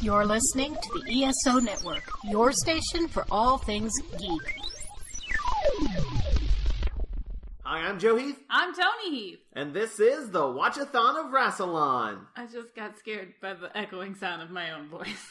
You're listening to the ESO Network, your station for all things geek. Hi, I'm Joe Heath. I'm Toni Heath. And this is the Watch-A-Thon of Rassilon. I just got scared by the echoing sound of my own voice.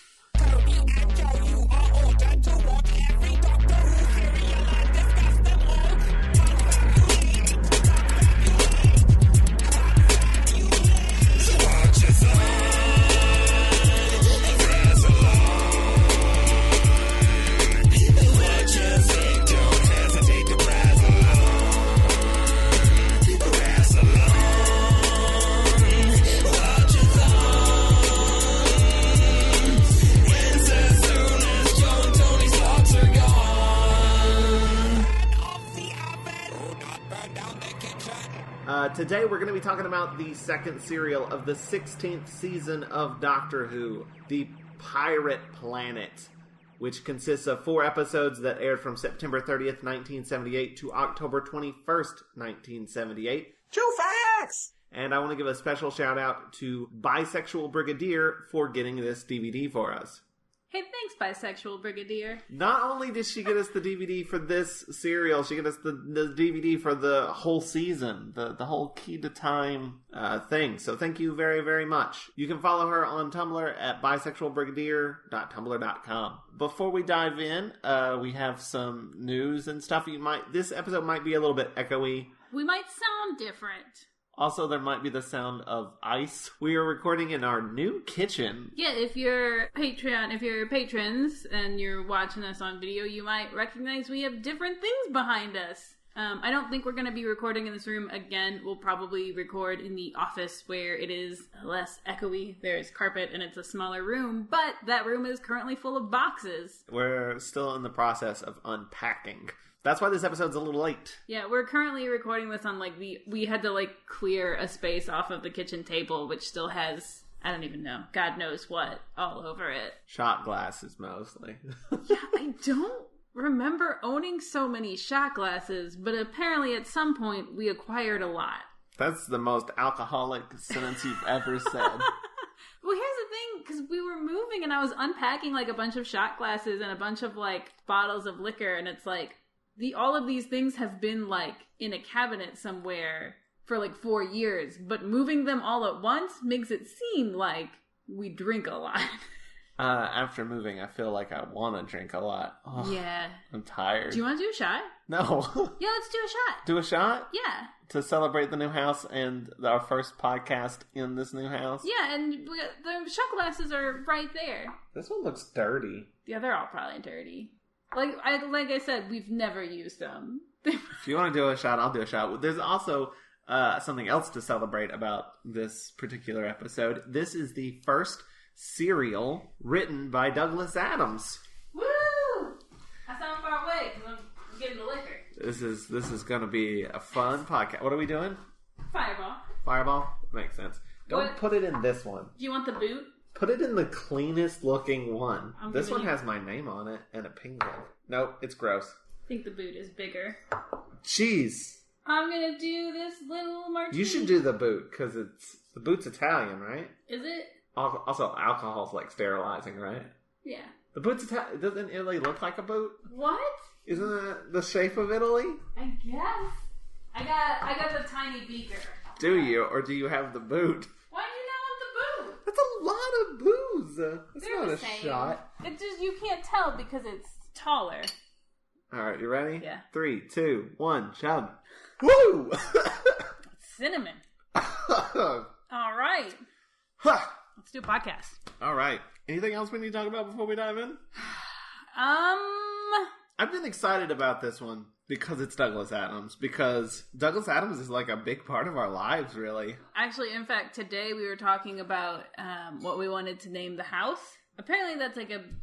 Today we're going to be talking about the second serial of the 16th season of Doctor Who, The Pirate Planet, which consists of 4 episodes that aired from September 30th, 1978 to October 21st, 1978. Calufacts! And I want to give a special shout out to Bisexual Brigadier for getting this DVD for us. Hey, thanks, Bisexual Brigadier. Not only did she get us the DVD for this serial, she got us the DVD for the whole season, the whole Key to Time thing. So thank you very, very much. You can follow her on Tumblr at bisexualbrigadier.tumblr.com. Before we dive in, we have some news and stuff. This episode might be a little bit echoey. We might sound different. Also, there might be the sound of ice. We are recording in our new kitchen. Yeah, if you're patrons and you're watching us on video, you might recognize we have different things behind us. I don't think we're going to be recording in this room again. We'll probably record in the office where it is less echoey. There's carpet and it's a smaller room, but that room is currently full of boxes. We're still in the process of unpacking. That's why this episode's a little late. Yeah, we're currently recording this on, we had to, clear a space off of the kitchen table, which still has, I don't even know, God knows what, all over it. Shot glasses, mostly. Yeah, I don't remember owning so many shot glasses, but apparently at some point we acquired a lot. That's the most alcoholic sentence you've ever said. Well, here's the thing, because we were moving and I was unpacking, a bunch of shot glasses and a bunch of, bottles of liquor, and it's all of these things have been, in a cabinet somewhere for, 4 years, but moving them all at once makes it seem like we drink a lot. After moving, I feel like I want to drink a lot. Oh, yeah. I'm tired. Do you want to do a shot? No. Yeah, let's do a shot. Do a shot? Yeah. To celebrate the new house and our first podcast in this new house? Yeah, and the shot glasses are right there. This one looks dirty. Yeah, they're all probably dirty. Like I said, we've never used them. If you want to do a shot, I'll do a shot. There's also something else to celebrate about this particular episode. This is the first serial written by Douglas Adams. Woo! I sound far away because I'm getting the liquor. This is going to be a fun podcast. What are we doing? Fireball. Fireball? Makes sense. Don't put it in this one. Do you want the boot? Put it in the cleanest looking one. This one you... has my name on it and a penguin. Nope, it's gross. I think the boot is bigger. Jeez. I'm gonna do this little martini. You should do the boot, because the boot's Italian, right? Is it? Also, alcohol's sterilizing, right? Yeah. The boot's Italian. Doesn't Italy look like a boot? What? Isn't it the shape of Italy? I guess. I got the tiny beaker. Do you? Or do you have the boot? Why do you not want the boot? That's a lot of booze. That's They're not the a same. shot. It just, you can't tell because it's taller. Alright, you ready? Yeah. 3, 2, 1, chug. Woo! Cinnamon. Alright. Let's do a podcast. Alright. Anything else we need to talk about before we dive in? I've been excited about this one because it's Douglas Adams. Because Douglas Adams is a big part of our lives, really. Actually, in fact, today we were talking about what we wanted to name the house. Apparently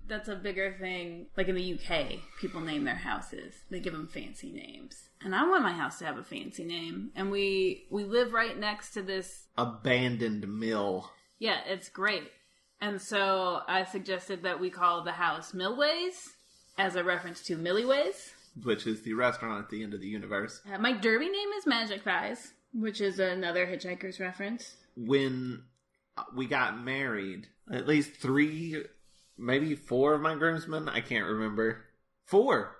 that's a bigger thing. In the UK, people name their houses. They give them fancy names. And I want my house to have a fancy name. And we live right next to this abandoned mill. Yeah, it's great. And so I suggested that we call the house Millways as a reference to Milliways, which is the restaurant at the end of the universe. My derby name is Magic Thighs, which is another Hitchhiker's reference. When we got married, at least 3 maybe 4 of my groomsmen. I can't remember. 4.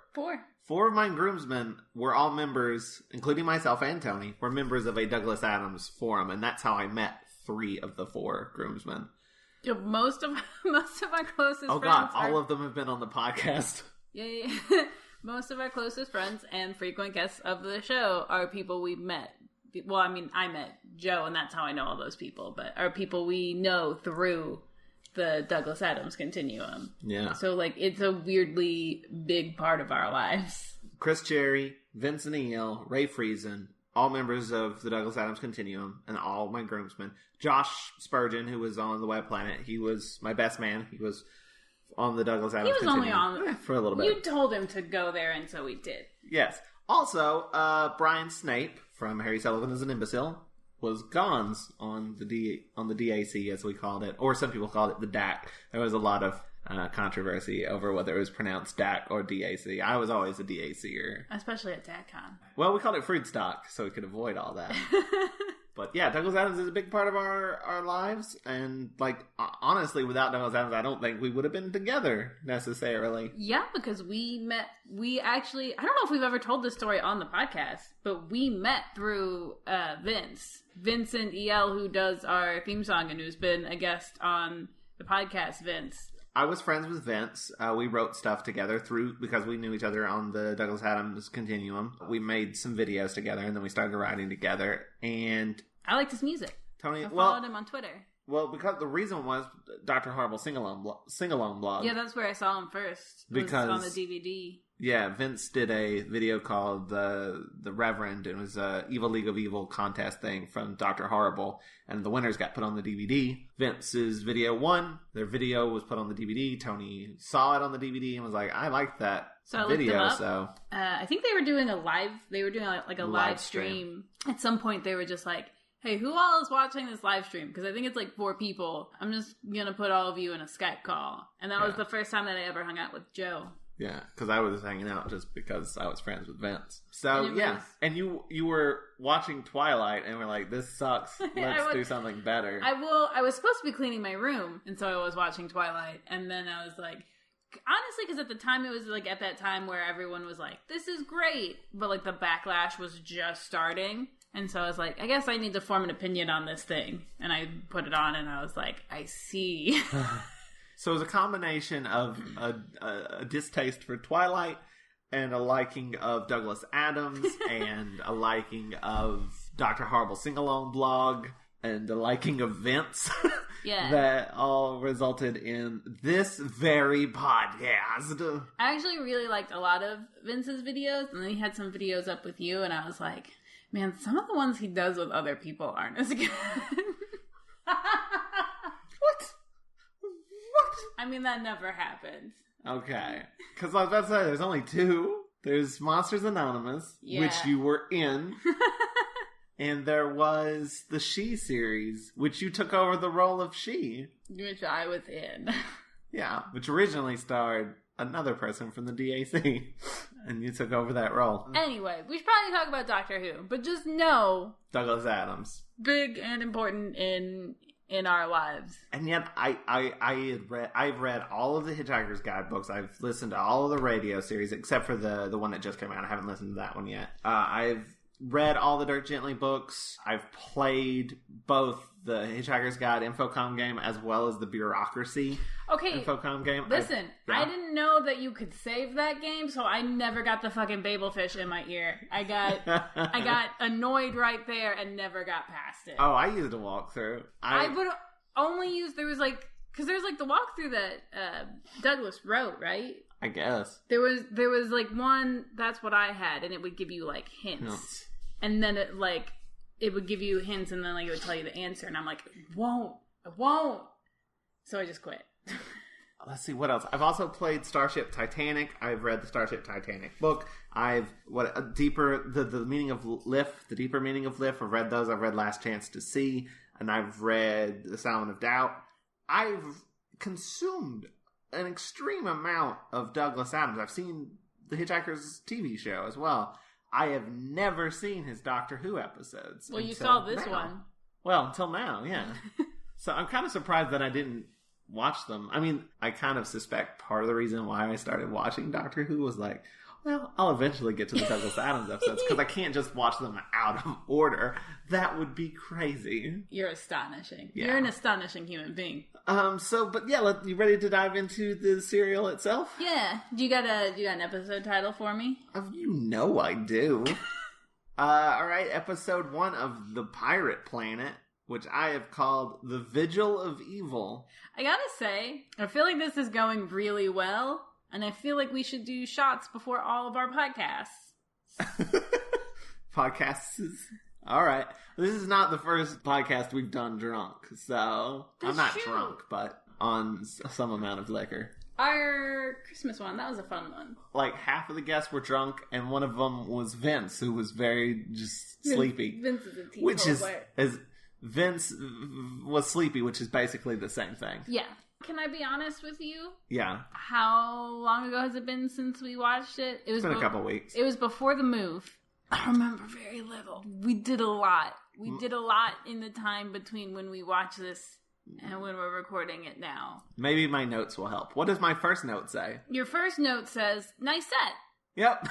4 of my groomsmen were all members, including myself and Tony, were members of a Douglas Adams forum, and that's how I met 3 of the 4 groomsmen. Yeah, most of our closest friends. Oh God, all of them have been on the podcast. Yeah. Most of our closest friends and frequent guests of the show are people we've met. Well, I mean, I met Joe, and that's how I know all those people, but are people we know through the Douglas Adams continuum. Yeah. So, like, it's a weirdly big part of our lives. Chris Cherry, Vincent E.L., Ray Friesen, all members of the Douglas Adams continuum, and all my groomsmen. Josh Spurgeon, who was on the Web Planet, he was my best man. He was on the Douglas Adams continuum. He was only on for a little bit. You told him to go there, and so he did. Yes. Also, Brian Snape from Harry Sullivan is an Imbecile was Gons on the DAC, as we called it, or some people called it the DAC. There was a lot of controversy over whether it was pronounced DAC or DAC. I was always a DACer. Especially at DACCon. Well, we called it Fruit Stock, so we could avoid all that. But yeah, Douglas Adams is a big part of our lives, and like honestly, without Douglas Adams, I don't think we would have been together necessarily. Yeah, because we actually, I don't know if we've ever told this story on the podcast, but we met through Vincent E.L., who does our theme song and who's been a guest on the podcast. Vince. I was friends with Vince. We wrote stuff together because we knew each other on the Douglas Adams continuum. We made some videos together, and then we started writing together. And I liked his music. Tony, I followed him on Twitter. Well, because the reason was Dr. Horrible sing-along blog. Yeah, that's where I saw him first. Because on the DVD. Yeah, Vince did a video called the Reverend. It was a Evil League of Evil contest thing from Dr. Horrible, and the winners got put on the DVD. Vince's video won. Their video was put on the DVD. Tony saw it on the DVD and was like, "I like that video." So I think they were doing a live. They were doing like a live stream. At some point, they were just like, "Hey, who all is watching this live stream?" Because I think it's like 4 people. I'm just gonna put all of you in a Skype call, and that was the first time that I ever hung out with Joe. Yeah, because I was hanging out just because I was friends with Vince. So, and you were watching Twilight and were like, this sucks. Let's do something better. I was supposed to be cleaning my room, and so I was watching Twilight, and then I was like, honestly, because at the time, it was like at that time where everyone was like, this is great, but like the backlash was just starting. And so I was like, I guess I need to form an opinion on this thing. And I put it on, and I was like, I see. So it was a combination of a distaste for Twilight and a liking of Douglas Adams and a liking of Dr. Horrible Sing-Along blog and a liking of Vince. Yeah. That all resulted in this very podcast. I actually really liked a lot of Vince's videos, and then he had some videos up with you, and I was like, man, some of the ones he does with other people aren't as good. What? I mean, that never happened. Okay. Because I was about to say, there's only 2. There's Monsters Anonymous, which you were in. And there was the She series, which you took over the role of She. Which I was in. Yeah, which originally starred another person from the DAC. And you took over that role. Anyway, we should probably talk about Doctor Who, but just know Douglas Adams. Big and important in our lives. And yet, I've read all of the Hitchhiker's Guide books. I've listened to all of the radio series, except for the one that just came out. I haven't listened to that one yet. I've read all the Dirk Gently books. I've played both the Hitchhiker's Guide Infocom game as well as the Bureaucracy Infocom game. Listen, I didn't know that you could save that game, so I never got the fucking Babelfish in my ear. I got annoyed right there and never got past it. Oh, I used a walkthrough. I would only use, because there's like the walkthrough that Douglas wrote, right? I guess. There was like one, that's what I had, and it would give you like hints. And then it would give you hints, and then like it would tell you the answer, and I'm like, I won't. So I just quit. Let's see what else. I've also played Starship Titanic. I've read the Starship Titanic book. The meaning of Lift, the deeper meaning of Lift. I've read those. I've read Last Chance to See, and I've read The Sound of Doubt. I've consumed an extreme amount of Douglas Adams. I've seen the Hitchhiker's TV show as well. I have never seen his Doctor Who episodes. Well, you saw this one. Well, until now, yeah. So I'm kind of surprised that I didn't watch them. I mean, I kind of suspect part of the reason why I started watching Doctor Who was like, well, I'll eventually get to the Douglas Adams episodes because I can't just watch them out of order. That would be crazy. You're astonishing. Yeah. You're an astonishing human being. You ready to dive into the serial itself? Yeah. Do you got an episode title for me? You know I do. All right, episode 1 of The Pirate Planet, which I have called The Vigil of Evil. I gotta say, I feel like this is going really well. And I feel like we should do shots before all of our podcasts. Podcasts? All right. This is not the first podcast we've done drunk, so I'm not drunk, but on some amount of liquor. Our Christmas one, that was a fun one. Like, half of the guests were drunk, and one of them was Vince, who was very just sleepy. Vince is a teetotaler. Vince was sleepy, which is basically the same thing. Yeah. Can I be honest with you? Yeah. How long ago has it been since we watched it? It's been a couple weeks. It was before the move. I remember very little. We did a lot. We did a lot in the time between when we watched this and when we're recording it now. Maybe my notes will help. What does my first note say? Your first note says, nice set. Yep.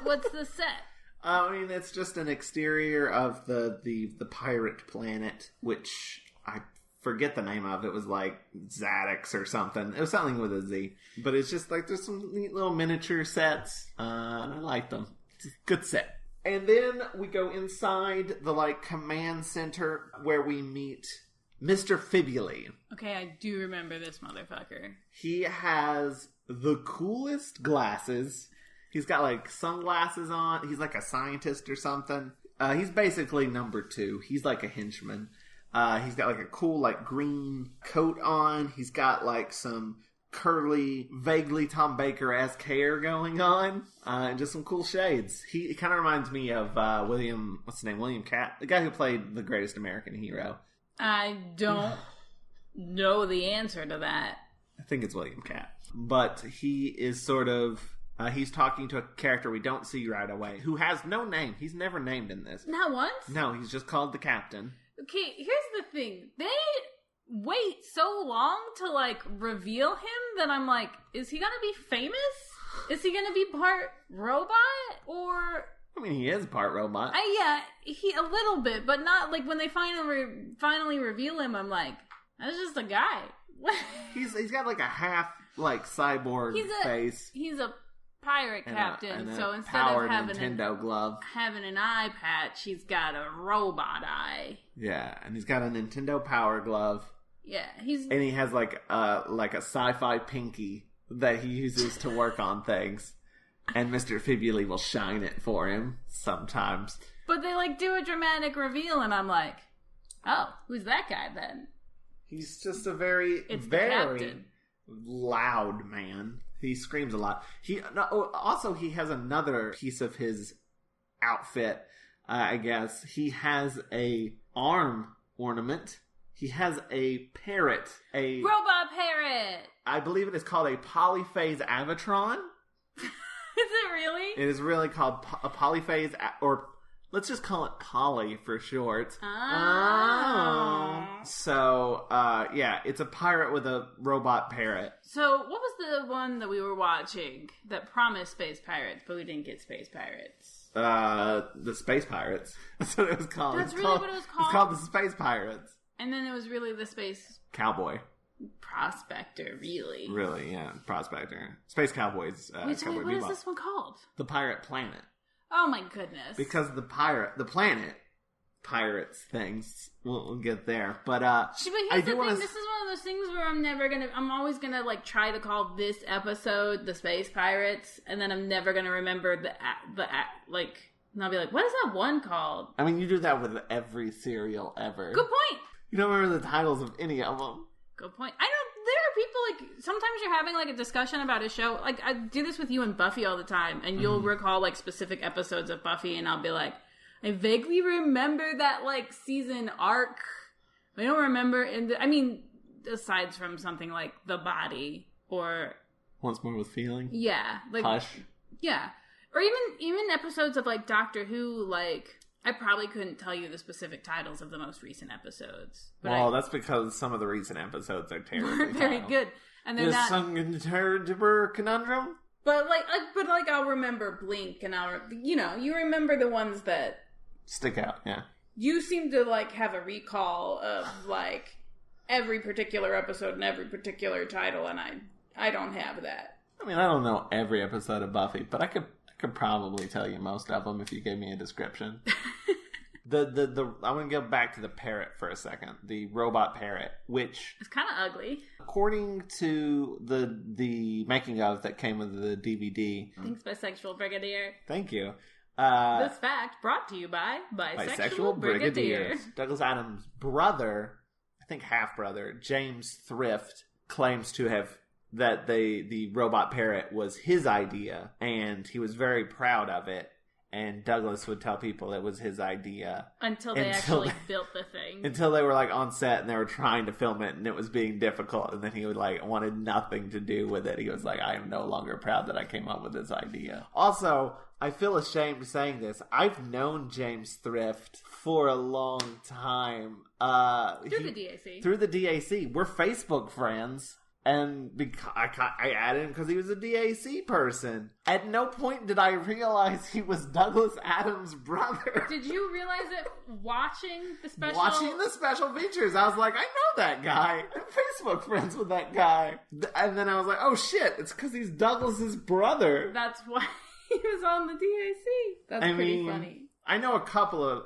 What's the set? I mean, it's just an exterior of the pirate planet, which I forget the name of. It was like Zadix or something. It was something with a Z. But it's just like there's some neat little miniature sets. And I like them. It's a good set. And then we go inside the like command center where we meet Mr. Fibuli. Okay, I do remember this motherfucker. He has the coolest glasses. He's got like sunglasses on. He's like a scientist or something. He's basically number 2. He's like a henchman. He's got like a cool like green coat on. He's got like some curly, vaguely Tom Baker-esque hair going on. And just some cool shades. He kind of reminds me of William Catt, the guy who played the Greatest American Hero. I don't know the answer to that. I think it's William Catt. But he is sort of... he's talking to a character we don't see right away, who has no name. He's never named in this. Not once? No, he's just called the Captain. Okay, here's the thing. They wait so long to, like, reveal him that I'm like, is he gonna be famous? Is he gonna be part robot? Or... I mean, he is part robot. Yeah, a little bit, but not, like, when they finally reveal him, I'm like, that's just a guy. He's got, like, a half, like, cyborg face. He's a pirate captain, so instead of having Nintendo glove, having an eye patch, he's got a robot eye. Yeah, and he's got a Nintendo Power Glove. Yeah, and he has like a sci-fi pinky that he uses to work on things, and Mr. Fibuli will shine it for him sometimes. But they like do a dramatic reveal, and I'm like, oh, who's that guy then? He's just a very loud man. He screams a lot. He has another piece of his outfit, I guess. He has a arm ornament. He has a parrot. A robot parrot! I believe it is called a polyphase avatron. Is it really? It is really called a polyphase, or let's just call it Polly for short. Oh. So, yeah, it's a pirate with a robot parrot. So, what was the one that we were watching that promised space pirates, but we didn't get space pirates? The Space Pirates. That's what it was called. That's really what it was called? It's called the Space Pirates. And then it was really the Space... Cowboy. Prospector, really. Really, yeah. Prospector. Space Cowboys. Wait, what is this one called? The Pirate Planet. Oh my goodness. Because the planet, pirates things. We'll get there. But, here's the thing. This is one of those things where I'm always gonna, like, try to call this episode the Space Pirates, and then I'm never gonna remember and I'll be like, what is that one called? I mean, you do that with every serial ever. Good point. You don't remember the titles of any of them. Good point. I know there are people, like, sometimes you're having, like, a discussion about a show. Like, I do this with you and Buffy all the time, and you'll recall, like, specific episodes of Buffy, and I'll be like, I vaguely remember that, like, season arc. I don't remember, aside from something like The Body, or... Once More with Feeling? Yeah. Like, Hush? Yeah. Or even episodes of, like, Doctor Who, like... I probably couldn't tell you the specific titles of the most recent episodes. Well, that's because some of the recent episodes are terribly weren't very good. And they're not... Terrible Conundrum? But I'll remember Blink, and you remember the ones that... stick out, yeah. You seem to, like, have a recall of, like, every particular episode and every particular title, and I don't have that. I mean, I don't know every episode of Buffy, but I could probably tell you most of them if you gave me a description. I want to go back to the parrot for a second. The robot parrot, which... it's kind of ugly. According to the making of that came with the DVD... Thanks, Bisexual Brigadier. Thank you. This fact brought to you by Bisexual Brigadier. Douglas Adams' brother, I think half-brother, James Thrift, claims to have... that the robot parrot was his idea, and he was very proud of it. And Douglas would tell people it was his idea. Until they built the thing. Until they were, like, on set and they were trying to film it and it was being difficult. And then he would, like, wanted nothing to do with it. He was like, I am no longer proud that I came up with this idea. Also, I feel ashamed saying this. I've known James Thrift for a long time. Through the DAC. Through the DAC. We're Facebook friends. And I added him because he was a DAC person. At no point did I realize he was Douglas Adams' brother. Did you realize it watching the special? Watching the special features. I was like, I know that guy. I'm Facebook friends with that guy. And then I was like, oh shit, it's because he's Douglas's brother. That's why he was on the DAC. That's pretty funny. I know a couple of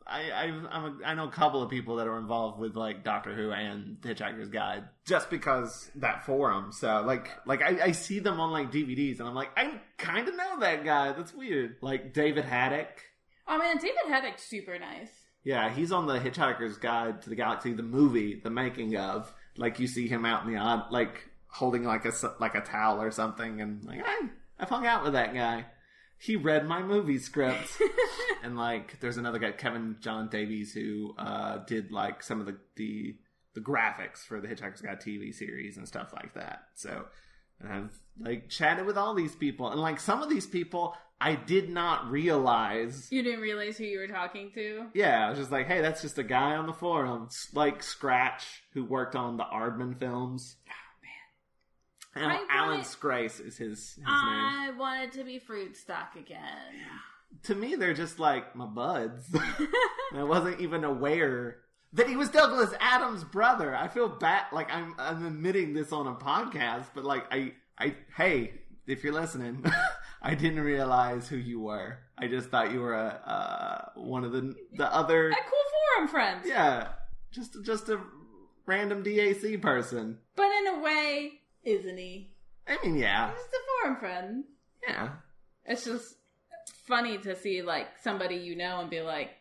I know a couple of people that are involved with like Doctor Who and The Hitchhiker's Guide just because that forum. So like I see them on like DVDs and I'm like, I kind of know that guy. That's weird. Like David Haddock. Oh man, David Haddock's super nice. Yeah, he's on The Hitchhiker's Guide to the Galaxy, the movie, the making of. Like you see him out in the odd, like holding like a towel or something, and like I've hung out with that guy. He read my movie script. And, like, there's another guy, Kevin John Davies, who did, like, some of the graphics for the Hitchhiker's Guide TV series and stuff like that. So, I've, like, chatted with all these people. And, like, some of these people, I did not realize. You didn't realize who you were talking to? Yeah, I was just like, hey, that's just a guy on the forum. Like, Scratch, who worked on the Aardman films. Alan Scrace is his name. I wanted to be Fruit Stock again. To me, they're just like my buds. I wasn't even aware that he was Douglas Adams' brother. I feel bad, like I'm admitting this on a podcast, but like hey, if you're listening, I didn't realize who you were. I just thought you were one of the other a cool forum friend. Yeah, just a random DAC person. But in a way. Isn't he? I mean, yeah. He's just a forum friend. Yeah. It's just funny to see, like, somebody you know and be like,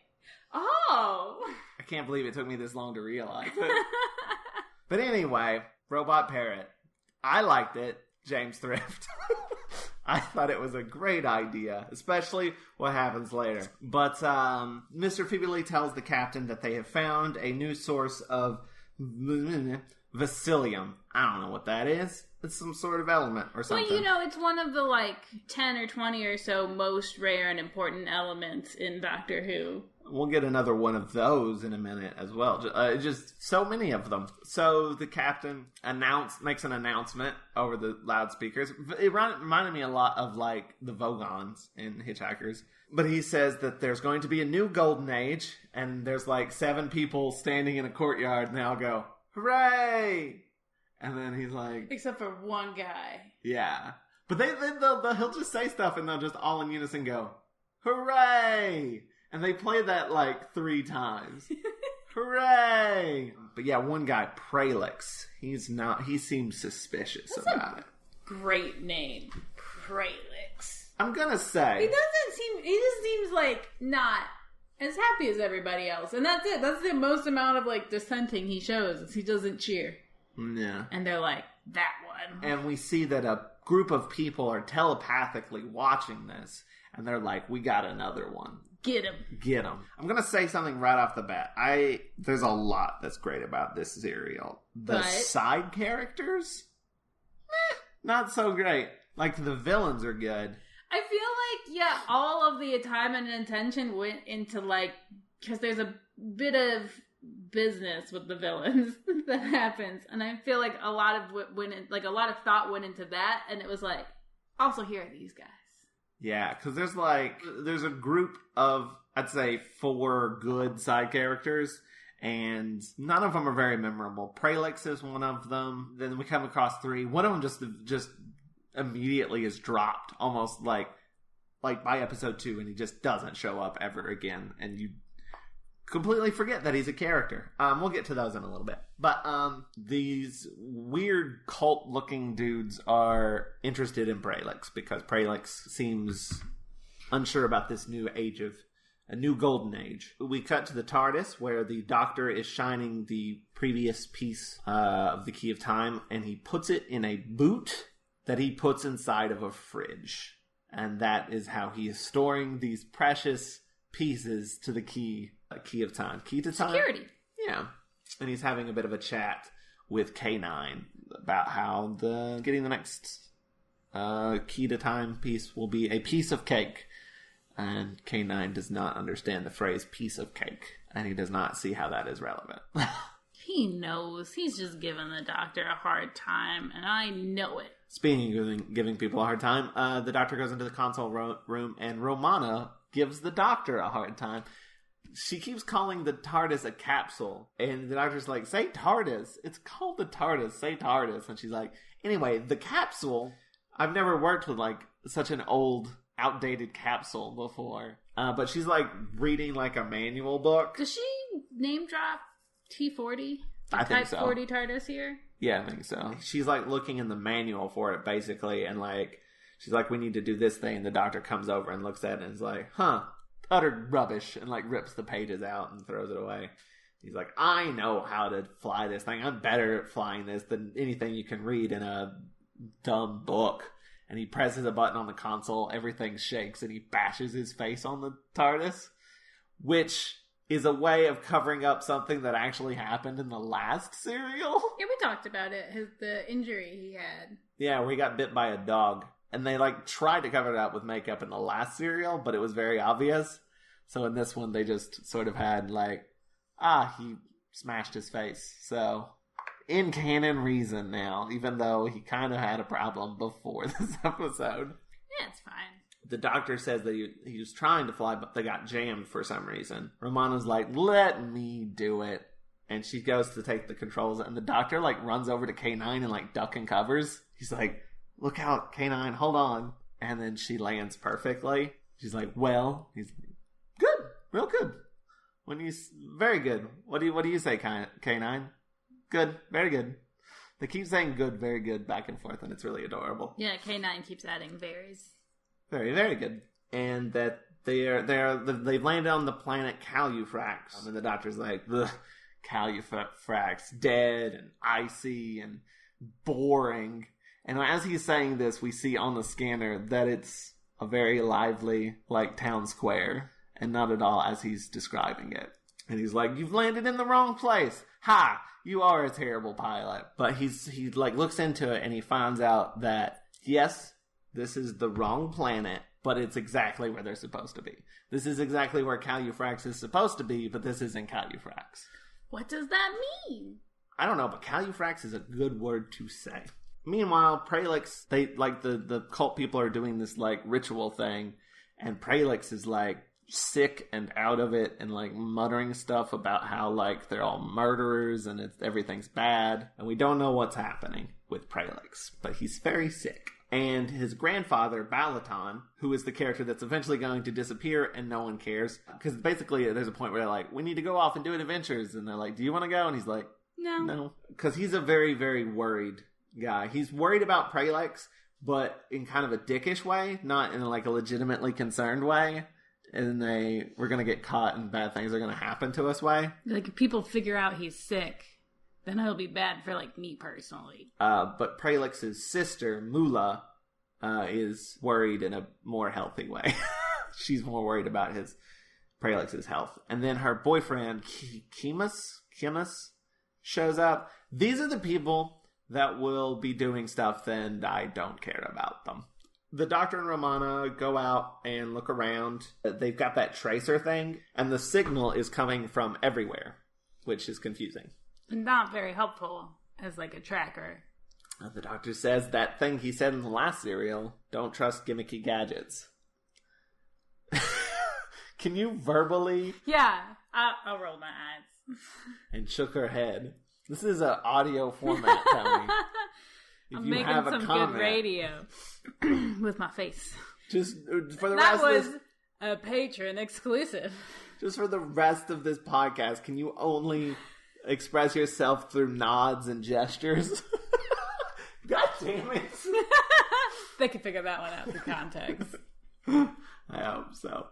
oh! I can't believe it took me this long to realize it. But anyway, Robot Parrot. I liked it, James Thrift. I thought it was a great idea, especially what happens later. But Mr. Phoebe Lee tells the captain that they have found a new source of Vasilium. I don't know what that is. It's some sort of element or something. Well, you know, it's one of the, like, 10 or 20 or so most rare and important elements in Doctor Who. We'll get another one of those in a minute as well. Just so many of them. So the captain makes an announcement over the loudspeakers. It reminded me a lot of, like, the Vogons in Hitchhikers. But he says that there's going to be a new golden age, and there's, like, 7 people standing in a courtyard, and they all go, hooray! And then he's like... Except for one guy. Yeah. But he'll just say stuff and they'll just all in unison go, hooray! And they play that like 3 times. Hooray! But yeah, one guy, Pralix, he seems suspicious about it. Great name. Pralix. I'm gonna say... He just seems like not... as happy as everybody else. And that's it. That's the most amount of, like, dissenting he shows. Is he doesn't cheer. Yeah. And they're like, that one. And we see that a group of people are telepathically watching this. And they're like, we got another one. Get him. Get him. I'm going to say something right off the bat. There's a lot that's great about this serial. The side characters? Not so great. Like, the villains are good. I feel like Yeah, all of the time and attention went into, like, because there's a bit of business with the villains that happens, and I feel like a lot of a lot of thought went into that, and it was like, also here are these guys. Yeah, because there's a group of, I'd say, 4 good side characters, and none of them are very memorable. Pralix is one of them. Then we come across 3. One of them just immediately is dropped, almost like by episode 2, and he just doesn't show up ever again, and you completely forget that he's a character. We'll get to those in a little bit. But these weird cult-looking dudes are interested in Pralix because Pralix seems unsure about this new age of a new golden age. We cut to the TARDIS where the Doctor is shining the previous piece of the Key of Time, and he puts it in a boot that he puts inside of a fridge. And that is how he is storing these precious pieces to the Key of Time. Key to Time? Security. Yeah. And he's having a bit of a chat with K9 about how getting the next Key to Time piece will be a piece of cake. And K9 does not understand the phrase piece of cake. And he does not see how that is relevant. He knows. He's just giving the Doctor a hard time, and I know it. Speaking of giving people a hard time, the Doctor goes into the console room, and Romana gives the Doctor a hard time. She keeps calling the TARDIS a capsule, and the Doctor's like, say TARDIS. It's called the TARDIS. Say TARDIS. And she's like, anyway, the capsule, I've never worked with, like, such an old, outdated capsule before. But she's, like, reading, like, a manual book. Does she name drop T40? I think so. Type 40 TARDIS here? Yeah, I think so. She's, like, looking in the manual for it, basically, and, like, she's like, we need to do this thing. The Doctor comes over and looks at it and is like, huh, utter rubbish, and, like, rips the pages out and throws it away. He's like, I know how to fly this thing. I'm better at flying this than anything you can read in a dumb book. And he presses a button on the console, everything shakes, and he bashes his face on the TARDIS, which is a way of covering up something that actually happened in the last serial. Yeah, we talked about it, the injury he had. Yeah, where he got bit by a dog. And they, like, tried to cover it up with makeup in the last serial, but it was very obvious. So in this one, they just sort of had, like, he smashed his face. So, in canon reason now, even though he kind of had a problem before this episode. Yeah, it's fine. The Doctor says that he was trying to fly, but they got jammed for some reason. Romana's like, let me do it. And she goes to take the controls, and the Doctor, like, runs over to K9 and, like, duck and covers. He's like, look out, K9, hold on. And then she lands perfectly. She's like, well, he's like, good, real good. Very good. What do you say, K9? Good, very good. They keep saying good, very good back and forth, and it's really adorable. Yeah, K9 keeps adding varies. Very, very good. And that they've landed on the planet Calufacts. And the Doctor's like, the Calufacts, dead and icy and boring. And as he's saying this, we see on the scanner that it's a very lively, like, town square, and not at all as he's describing it. And he's like, you've landed in the wrong place. Ha! You are a terrible pilot. But he like, looks into it, and he finds out that, yes, this is the wrong planet, but it's exactly where they're supposed to be. This is exactly where Calufacts is supposed to be, but this isn't Calufacts. What does that mean? I don't know, but Calufacts is a good word to say. Meanwhile, Pralix, they, like, the cult people are doing this, like, ritual thing, and Pralix is, like, sick and out of it and, like, muttering stuff about how, like, they're all murderers and everything's bad, and we don't know what's happening with Pralix, but he's very sick. And his grandfather, Balaton, who is the character that's eventually going to disappear and no one cares, because basically there's a point where they're like, we need to go off and do adventures, and they're like, do you want to go? And he's like, no. Because he's a very, very worried guy. He's worried about Pralix, but in kind of a dickish way, not in, like, a legitimately concerned way. And we're going to get caught and bad things are going to happen to us way. Like, if people figure out he's sick, then it'll be bad for, like, me personally. But Pralix's sister, Mula, is worried in a more healthy way. She's more worried about Pralix's health. And then her boyfriend, Kimus, shows up. These are the people that will be doing stuff, and I don't care about them. The doctor and Romana go out and look around. They've got that tracer thing, and the signal is coming from everywhere, which is confusing. Not very helpful as like a tracker. The doctor says that thing he said in the last serial, don't trust gimmicky gadgets. Can you verbally? Yeah, I'll roll my eyes. And shook her head. This is an audio format, Tony. If I'm you making have a some comment, good radio with my face. Just for the That rest was of this, a patron exclusive. just for the rest of this podcast, can you only express yourself through nods and gestures? God damn it. They could figure that one out through context. I hope so.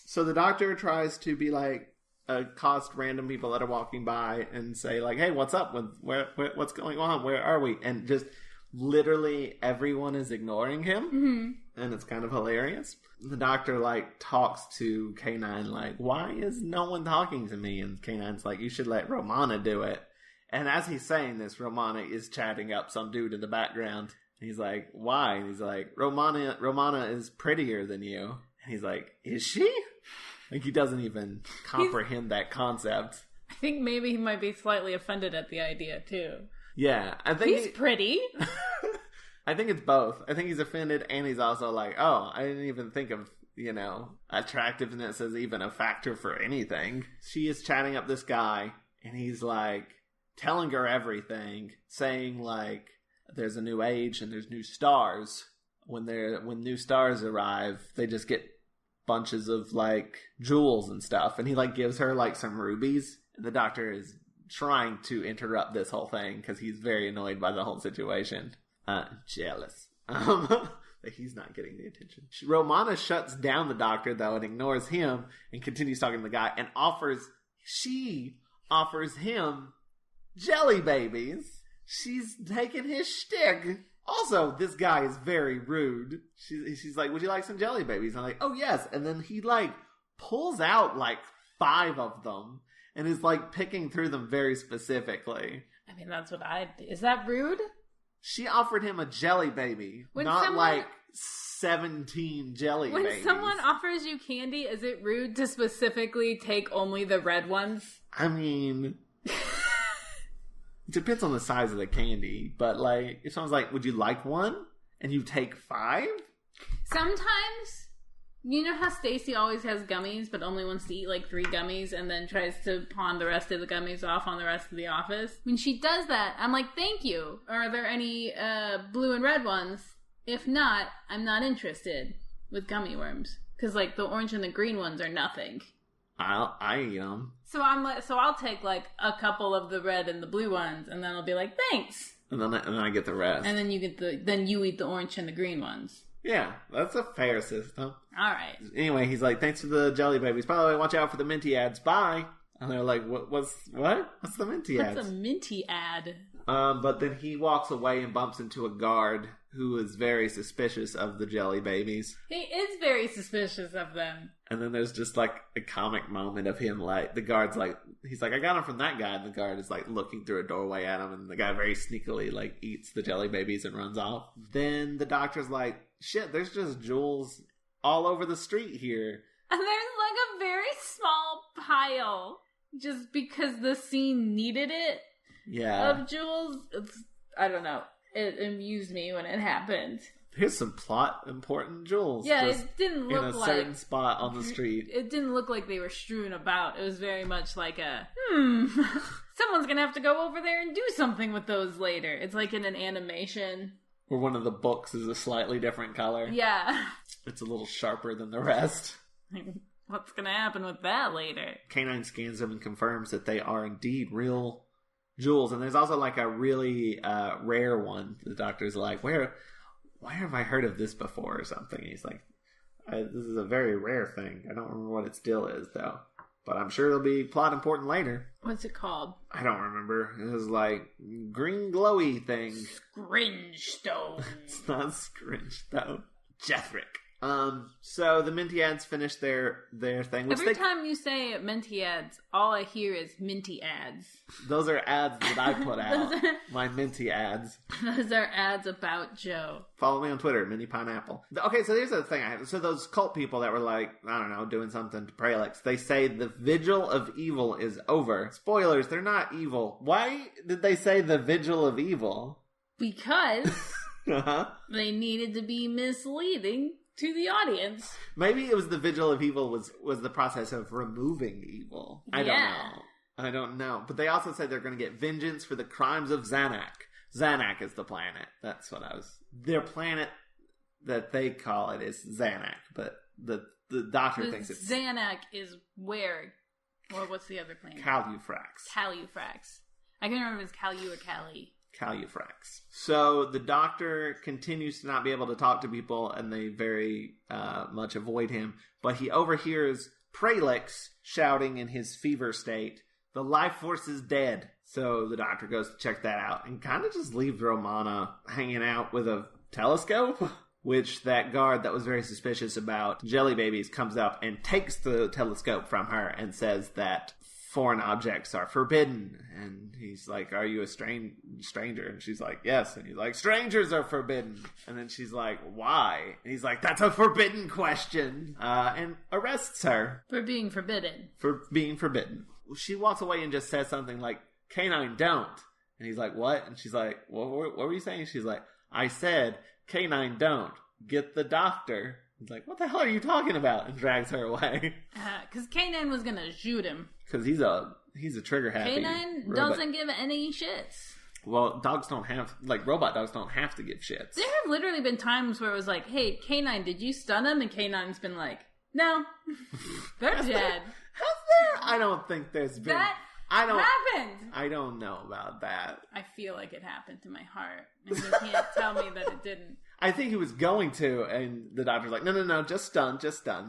So the doctor tries to be like, accost random people that are walking by and say like, hey, what's up? What's going on? Where are we? And just literally everyone is ignoring him. Mm-hmm. And it's kind of hilarious. The doctor like talks to K9 like, why is no one talking to me? And K9's like, you should let Romana do it. And as he's saying this, Romana is chatting up some dude in the background. He's like, why? And he's like, Romana is prettier than you. And he's like, is she? Like, he doesn't even comprehend that concept. I think maybe he might be slightly offended at the idea, too. Yeah, I think He's pretty. I think it's both. I think he's offended, and he's also like, oh, I didn't even think of, attractiveness as even a factor for anything. She is chatting up this guy, and he's like, telling her everything, saying like, there's a new age and there's new stars. When new stars arrive, they just get bunches of like jewels and stuff, and he like gives her like some rubies, and the doctor is trying to interrupt this whole thing because he's very annoyed by the whole situation. Jealous that he's not getting the attention. Romana shuts down the doctor though and ignores him and continues talking to the guy and offers him jelly babies. She's taking his shtick. Also, this guy is very rude. She's like, would you like some jelly babies? I'm like, oh yes. And then he like pulls out like 5 of them and is like picking through them very specifically. I mean, that's what is that rude? She offered him a jelly baby, like 17 jelly babies. When someone offers you candy, is it rude to specifically take only the red ones? I mean, it depends on the size of the candy, but like, if someone's like, would you like one? And you take 5? Sometimes, you know how Stacy always has gummies, but only wants to eat like 3 gummies and then tries to pawn the rest of the gummies off on the rest of the office? When she does that, I'm like, thank you. Are there any blue and red ones? If not, I'm not interested with gummy worms. Because like the orange and the green ones are nothing. I eat them. So I'll take like a couple of the red and the blue ones, and then I'll be like, thanks. And then I get the rest. And then you eat the orange and the green ones. Yeah, that's a fair system. All right. Anyway, he's like, thanks for the jelly babies. By the way, watch out for the minty ads. Bye. And they're like, what's the minty ads? What's a minty ad? But then he walks away and bumps into a guard who is very suspicious of the jelly babies. He is very suspicious of them. And then there's just like a comic moment of him like, the guard's like, he's like, I got him from that guy. And the guard is like looking through a doorway at him. And the guy very sneakily like eats the jelly babies and runs off. Then the doctor's like, shit, there's just jewels all over the street here. And there's like a very small pile just because the scene needed it. Yeah. Of jewels. I don't know. It amused me when it happened. Here's some plot important jewels. Yeah, it didn't look in a like certain spot on the street. It didn't look like they were strewn about. It was very much like someone's gonna have to go over there and do something with those later. It's like in an animation. Where one of the books is a slightly different color. Yeah. It's a little sharper than the rest. What's gonna happen with that later? K9 scans them and confirms that they are indeed real jewels. And there's also like a really rare one. The doctor's like, where have I heard of this before or something? He's like, this is a very rare thing. I don't remember what it still is though. But I'm sure it'll be plot important later. What's it called? I don't remember. It was like green glowy thing. Scringe stone. It's not Scringe stone. Jethric. So the Minty-Ads finish their thing. Every time you say Minty-Ads, all I hear is Minty ads. Those are ads that I put out. My Minty ads. Those are ads about Joe. Follow me on Twitter, Minty Pineapple. Okay, so here's the thing. So those cult people that were like, I don't know, doing something to Prelix, they say the vigil of evil is over. Spoilers, they're not evil. Why did they say the vigil of evil? Because they needed to be misleading to the audience. Maybe it was the vigil of evil was the process of removing evil. I don't know. But they also said they're going to get vengeance for the crimes of Zanak. Zanak is the planet. That's what their planet that they call it is Zanak, but the doctor thinks it's... Zanak is where? Or what's the other planet? Calufacts. I can remember if it's Calu or Cali. Calufacts. So the doctor continues to not be able to talk to people, and they very much avoid him. But he overhears Prelix shouting in his fever state, "The life force is dead." So the doctor goes to check that out and kind of just leaves Romana hanging out with a telescope, which that guard that was very suspicious about jelly babies comes up and takes the telescope from her and says that foreign objects are forbidden. And he's like, "Are you a stranger?" And she's like, "Yes." And he's like, "Strangers are forbidden." And then she's like, "Why?" And he's like, "That's a forbidden question." And arrests her. For being forbidden. She walks away and just says something like, "Canine, don't." And he's like, "What?" And she's like, what were you saying? She's like, "I said, Canine, don't. Get the doctor." He's like, "What the hell are you talking about?" And drags her away. Because Canine was going to shoot him. Because he's a trigger happy Canine doesn't give any shits. Well, robot dogs don't have to give shits. There have literally been times where it was like, "Hey, Canine, did you stun him?" And Canine's been like, "No, they're dead." Has there? I don't think there's been. Happened. I don't know about that. I feel like it happened to my heart, and you can't tell me that it didn't. I think he was going to, and the doctor's like, no, just stun.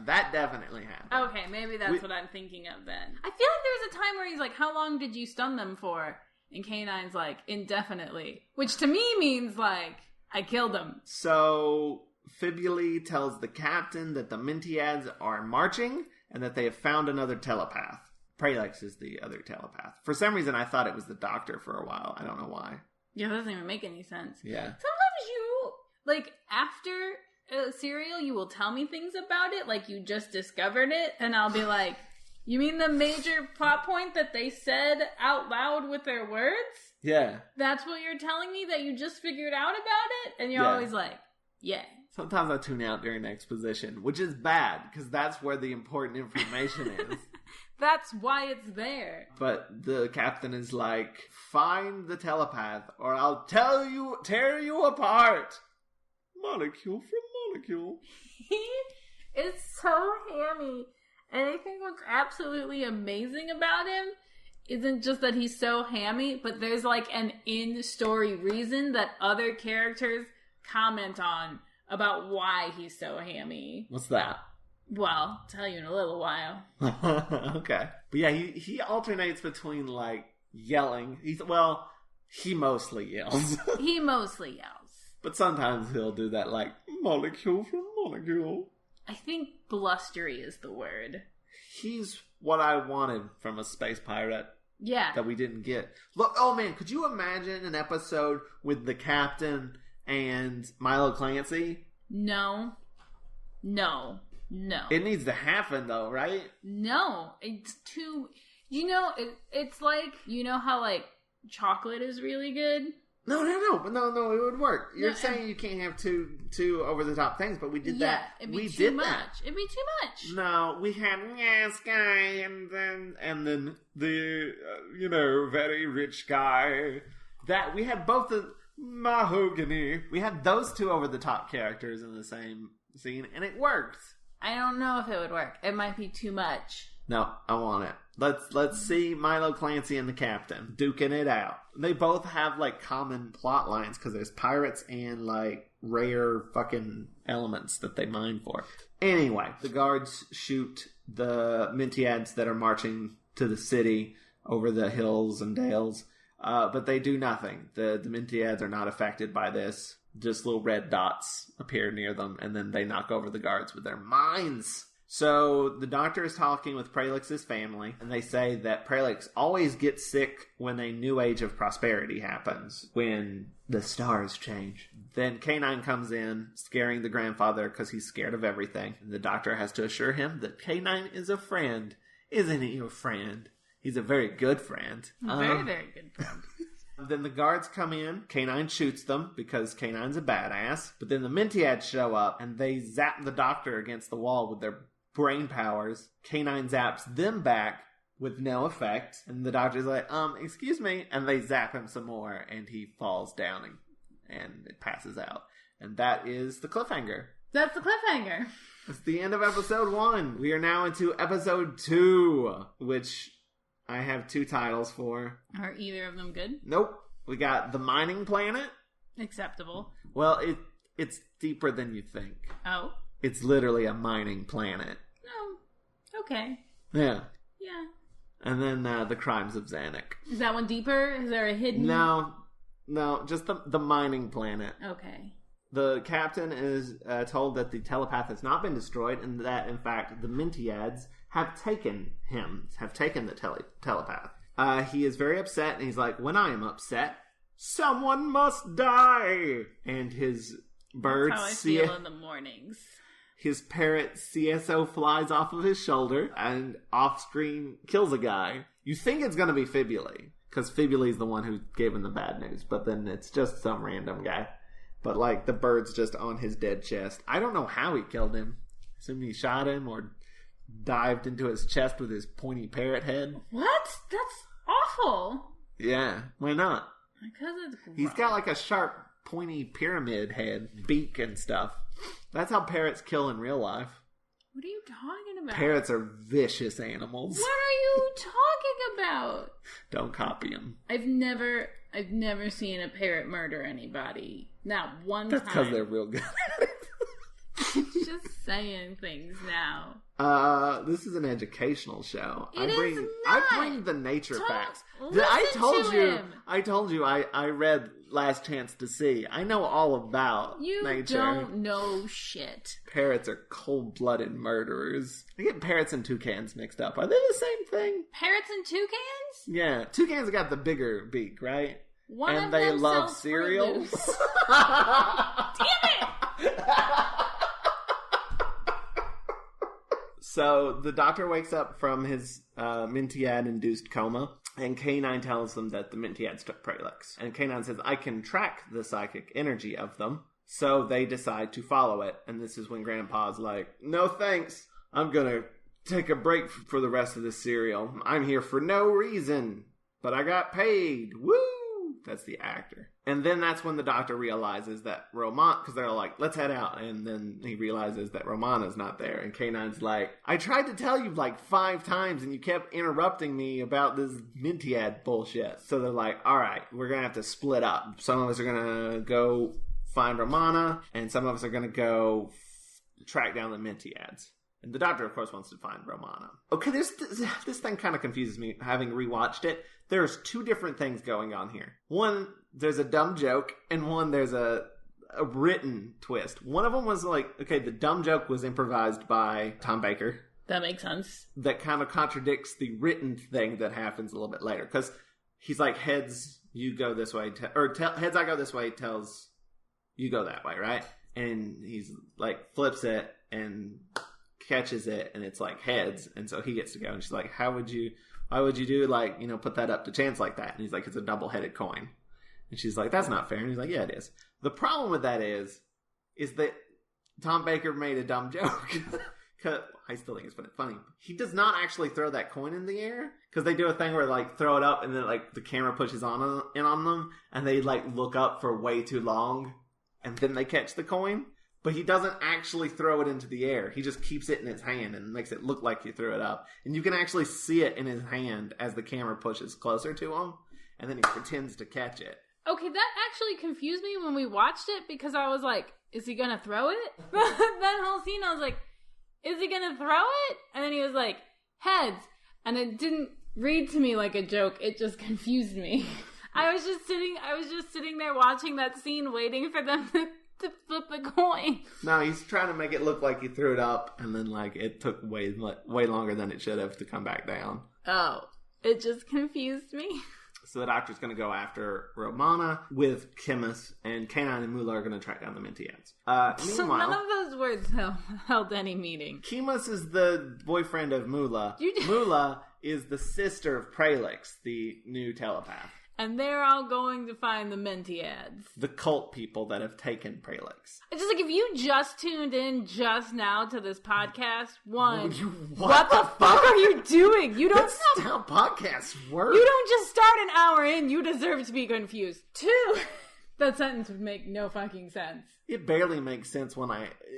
That definitely happened. Okay, maybe that's what I'm thinking of then. I feel like there was a time where he's like, "How long did you stun them for?" And Canine's like, "Indefinitely," which to me means like, I killed him. So Fibuli tells the captain that the Minty-Ads are marching and that they have found another telepath. Prelix is the other telepath. For some reason, I thought it was the doctor for a while. I don't know why. Yeah, that doesn't even make any sense. Yeah. Sometimes you, like, after a serial, you will tell me things about it, like you just discovered it, and I'll be like, "You mean the major plot point that they said out loud with their words? Yeah. That's what you're telling me that you just figured out about it?" And you're always like, "Yeah." Sometimes I tune out during exposition, which is bad, because that's where the important information is. That's why it's there. But the captain is like, "Find the telepath, or I'll tear you apart. Molecule from molecule." He is so hammy. And I think what's absolutely amazing about him isn't just that he's so hammy, but there's like an in-story reason that other characters comment on about why he's so hammy. What's that? Well, I'll tell you in a little while. Okay. But yeah, he alternates between like yelling. He mostly yells. He mostly yells. But sometimes he'll do that like, "Molecule from molecule." I think blustery is the word. He's what I wanted from a space pirate. Yeah. That we didn't get. Look, oh man, could you imagine an episode with the captain and Milo Clancy? No. It needs to happen though, right? No. It's too... it's like... You know how, like, chocolate is really good? No, it would work. You're saying you can't have two over-the-top things, but we did that. Yeah, it'd be too much. It'd be too much. No, we had guy, and then the very rich guy. That we had both the mahogany. We had those two over-the-top characters in the same scene, and it worked. I don't know if it would work. It might be too much. No, I want it. Let's see Milo Clancy and the captain duking it out. They both have like common plot lines because there's pirates and like rare fucking elements that they mine for. Anyway, the guards shoot the Minty-Ads that are marching to the city over the hills and dales. But they do nothing. The Mentiads are not affected by this. Just little red dots appear near them, and then they knock over the guards with their mines. So the doctor is talking with Pralix's family, and they say that Pralix always gets sick when a new age of prosperity happens, when the stars change. Then K9 comes in, scaring the grandfather because he's scared of everything. And the doctor has to assure him that K9 is a friend. Isn't he a friend? He's a very good friend. Very, very good friend. Then the guards come in. K9 shoots them because K9's a badass. But then the Mentiads show up, and they zap the doctor against the wall with their brain powers. K9 zaps them back with no effect. And the doctor's like, excuse me. And they zap him some more, and he falls down and it passes out. And that is the cliffhanger. That's the cliffhanger. It's the end of episode 1. We are now into episode 2, which I have 2 titles for. Are either of them good? Nope. We got The Mining Planet. Acceptable. Well, it's deeper than you think. Oh? It's literally a mining planet. Oh, okay. Yeah. Yeah. And then The Crimes of Zanuck. Is that one deeper? Is there a hidden... No, just the mining planet. Okay. The captain is told that the telepath has not been destroyed, and that, in fact, the Mentiads have taken the telepath. He is very upset, and he's like, when I am upset, someone must die! And his bird... That's how I feel in the mornings. His parrot CSO flies off of his shoulder, and off-screen kills a guy. You think it's going to be Fibuli, because Fibuli's the one who gave him the bad news, but then it's just some random guy. But, like, the bird's just on his dead chest. I don't know how he killed him. Assuming he shot him or dived into his chest with his pointy parrot head. What? That's awful. Yeah, why not? Because it's gross. He's got, like, a sharp, pointy pyramid head, beak and stuff. That's how parrots kill in real life. What are you talking about? Parrots are vicious animals. What are you talking about? Don't copy them. I've never seen a parrot murder anybody. Not one That's time. That's because they're real good at it. Just saying things now. This is an educational show. It is not. I bring the nature facts. Listen to him. I told you I read Last Chance to See. I know all about nature. You don't know shit. Parrots are cold-blooded murderers. I get parrots and toucans mixed up. Are they the same thing? Parrots and toucans? Yeah. Toucans got the bigger beak, right? One and of they them love sells cereal. Damn it! So the doctor wakes up from his Mentiad-induced coma, and K9 tells them that the Mentiads took Pralix. And K9 says, I can track the psychic energy of them. So they decide to follow it. And this is when Grandpa's like, no thanks. I'm gonna take a break for the rest of this serial. I'm here for no reason. But I got paid. Woo! That's the actor. And then that's when the doctor realizes that because they're like, let's head out. And then he realizes that Romana's not there. And K9's like, I tried to tell you like 5 times and you kept interrupting me about this Mentiad bullshit. So they're like, all right, we're going to have to split up. Some of us are going to go find Romana, and some of us are going to go track down the Mentiads. And the doctor, of course, wants to find Romana. Okay, this thing kind of confuses me, having rewatched it. There's 2 different things going on here. One, there's a dumb joke, and one, there's a written twist. One of them was like, okay, the dumb joke was improvised by Tom Baker. That makes sense. That kind of contradicts the written thing that happens a little bit later. Because he's like, heads, you go this way, heads, I go this way, tells you go that way, right? And he's like, flips it and catches it, and it's like heads, and so he gets to go. And she's like, why would you do, like, you know, put that up to chance like that? And he's like, it's a double-headed coin. And she's like, that's not fair. And he's like, yeah, it is. The problem with that is that Tom Baker made a dumb joke. I still think it's funny. He does not actually throw that coin in the air, because they do a thing where, like, throw it up, and then, like, the camera pushes in on them, and they, like, look up for way too long, and then they catch the coin. But he doesn't actually throw it into the air. He just keeps it in his hand and makes it look like he threw it up. And you can actually see it in his hand as the camera pushes closer to him. And then he pretends to catch it. Okay, that actually confused me when we watched it, because I was like, is he going to throw it? That whole scene, I was like, is he going to throw it? And then he was like, heads. And it didn't read to me like a joke. It just confused me. I was just sitting there watching that scene, waiting for them to flip the coin. No, he's trying to make it look like he threw it up, and then like it took way longer than it should have to come back down. Oh, it just confused me. So the doctor's going to go after Romana with Chemist, and K9 and Mula are going to track down the Mentiads. So none of those words held any meaning. Chemist is the boyfriend of Mula. Mula is the sister of Pralix, the new telepath. And they're all going to find the Mentiads. The cult people that have taken Pralix. It's just like, if you just tuned in just now to this podcast, one, what the fuck are you doing? You don't That's not how podcasts work. You don't just start an hour in, you deserve to be confused. Two, that sentence would make no fucking sense. It barely makes sense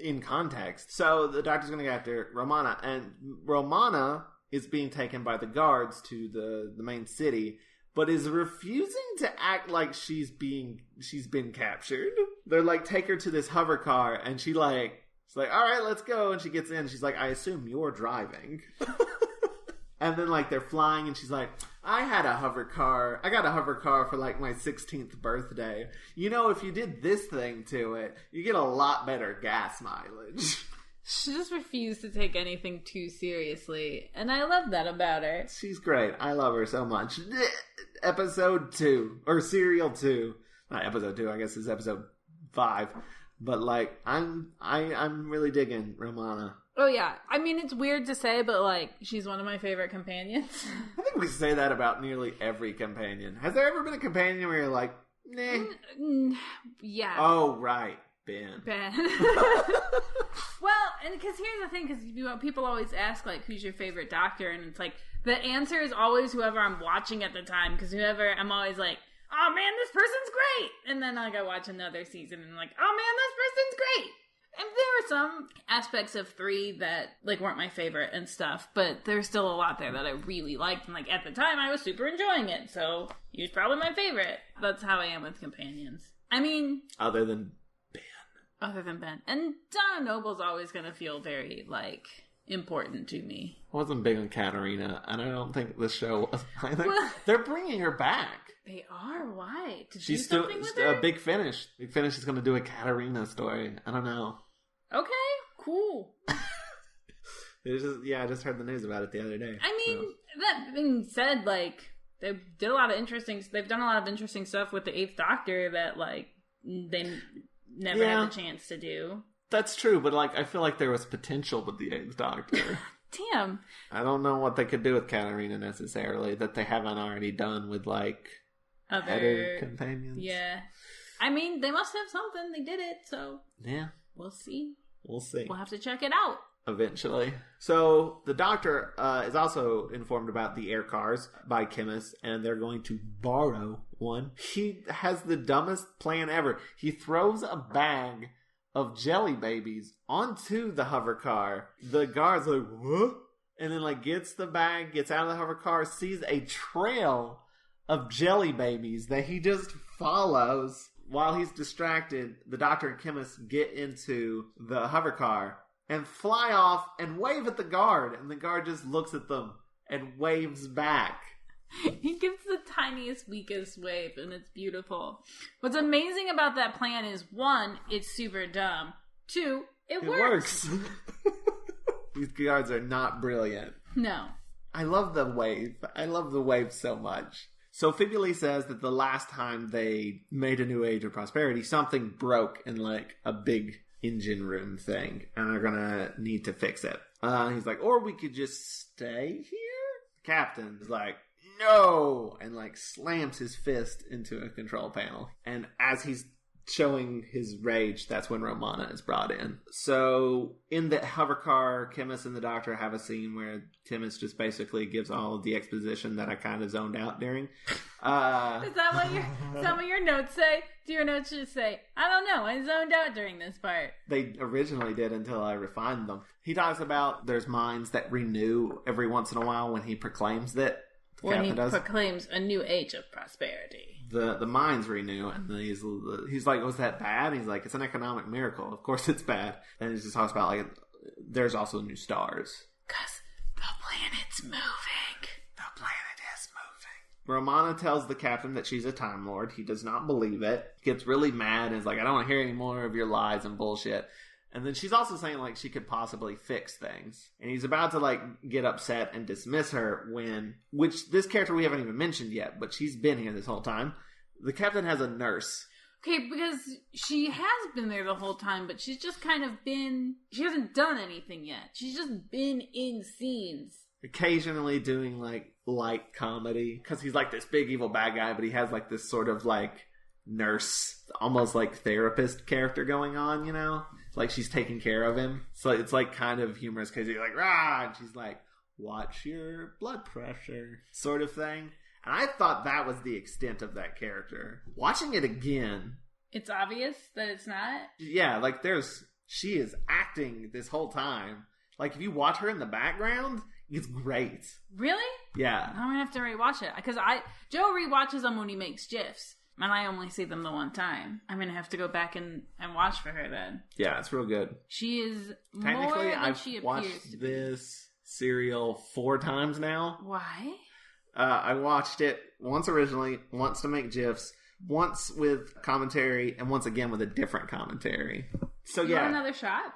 in context. So the doctor's going to go after Romana, and Romana is being taken by the guards to the main city, but is refusing to act like she's been captured. They're like, take her to this hover car, and she's like, all right, let's go. And she gets in. She's like, I assume you're driving. And then like they're flying, and she's like, I got a hover car for like my 16th birthday. You know, if you did this thing to it, you get a lot better gas mileage. She just refused to take anything too seriously, and I love that about her. She's great. I love her so much. Episode 2, or Serial 2. Not episode 2, I guess it's episode 5. But like, I'm really digging Romana. Oh yeah. I mean, it's weird to say, but like, she's one of my favorite companions. I think we say that about nearly every companion. Has there ever been a companion where you're like, nah? Yeah. Oh, right. Ben. Well, and because here's the thing, because people always ask, like, who's your favorite doctor? And it's like, the answer is always whoever I'm watching at the time, because whoever, I'm always like, oh man, this person's great! And then like I watch another season and I'm like, oh man, this person's great! And there were some aspects of 3 that like weren't my favorite and stuff, but there's still a lot there that I really liked, and like at the time I was super enjoying it, so he was probably my favorite. That's how I am with companions. I mean, Other than Ben. And Donna Noble's always going to feel very, like, important to me. I wasn't big on Katarina, and I don't think the show was either. Well, they're bringing her back. They are? Why? She's still a Big Finish. Big Finish is going to do a Katarina story. I don't know. Okay, cool. I just heard the news about it the other day. I mean, that being said, like, they've done a lot of interesting stuff with the 8th Doctor that, like, they never had the chance to do. That's true, but like I feel like there was potential with the 8th Doctor. Damn. I don't know what they could do with Katarina necessarily that they haven't already done with like other companions. Yeah. I mean, they must have something. They did it, so yeah. We'll see. We'll have to check it out. Eventually. So the Doctor is also informed about the air cars by Chemist, and they're going to borrow one. He has the dumbest plan ever. He throws a bag of jelly babies onto the hover car. The guard's like, what? And then like gets the bag, gets out of the hover car, sees a trail of jelly babies that he just follows. While he's distracted, the Doctor and Chemist get into the hover car and fly off and wave at the guard. And the guard just looks at them and waves back. He gives the tiniest, weakest wave, and it's beautiful. What's amazing about that plan is, 1, it's super dumb. 2, it works. These guards are not brilliant. No. I love the wave. I love the wave so much. So Fibuli says that the last time they made a new age of prosperity, something broke in like a big engine room thing, and they're gonna need to fix it. He's like, or we could just stay here? The captain's like, no! And like slams his fist into a control panel. And as he's showing his rage, that's when Romana is brought in. So in the hover car, Chemist and the Doctor have a scene where Chemist just basically gives all of the exposition that I kind of zoned out during. Is that what your notes say? Do your notes just say, I don't know, I zoned out during this part? They originally did until I refined them. He talks about there's minds that renew every once in a while when he proclaims that. When he proclaims a new age of prosperity. The minds renew, and then he's like, was that bad? He's like, it's an economic miracle. Of course it's bad. And he just talks about, like, there's also new stars. Because the planet's moving. The planet is moving. Romana tells the captain that she's a Time Lord. He does not believe it. Gets really mad and is like, I don't want to hear any more of your lies and bullshit. And then she's also saying, like, she could possibly fix things. And he's about to, like, get upset and dismiss her which this character we haven't even mentioned yet, but she's been here this whole time. The captain has a nurse. Okay, because she has been there the whole time, but she's just kind of been... She hasn't done anything yet. She's just been in scenes. Occasionally doing, like, light comedy. Because he's, like, this big evil bad guy, but he has, like, this sort of, like, nurse, almost, like, therapist character going on, you know? Like, she's taking care of him. So it's, like, kind of humorous because he's like, rah! And she's like, watch your blood pressure, sort of thing. And I thought that was the extent of that character. Watching it again... It's obvious that it's not? Yeah, like, she is acting this whole time. Like, if you watch her in the background, it's great. Really? Yeah. I'm gonna have to rewatch it. Because Joe rewatches them when he makes GIFs. And I only see them the one time. I'm gonna have to go back and watch for her then. Yeah, it's real good. She is Technically, more than I've she appears watched to be. this serial 4 times now. Why? I watched it once originally, once to make GIFs, once with commentary, and once again with a different commentary. So You yeah. want another shot?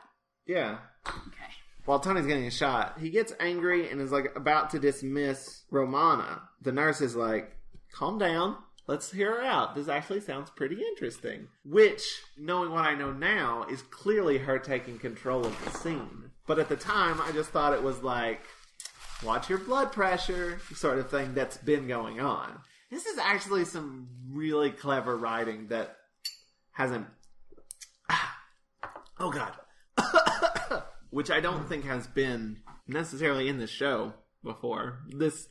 Yeah. Okay. While Tony's getting a shot, he gets angry and is like about to dismiss Romana. The nurse is like, calm down. Let's hear her out. This actually sounds pretty interesting. Which, knowing what I know now, is clearly her taking control of the scene. But at the time, I just thought it was like, watch your blood pressure sort of thing that's been going on. This is actually some really clever writing that hasn't... Oh, God. Which I don't think has been necessarily in the show before. This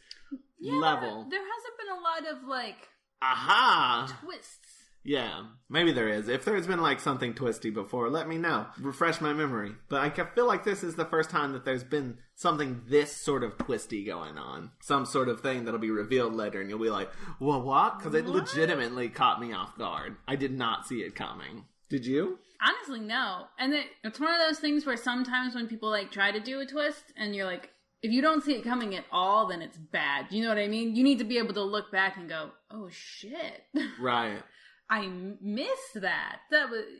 level. There hasn't been a lot of, like... Aha! Twists. Yeah, maybe there is. If there's been like something twisty before, let me know. Refresh my memory. But I feel like this is the first time that there's been something this sort of twisty going on. Some sort of thing that'll be revealed later and you'll be like, well, what? Because it legitimately caught me off guard. I did not see it coming. Did you? Honestly, no. And it's one of those things where sometimes when people like try to do a twist and you're like, if you don't see it coming at all, then it's bad. You know what I mean? You need to be able to look back and go, oh shit. Right. I missed that.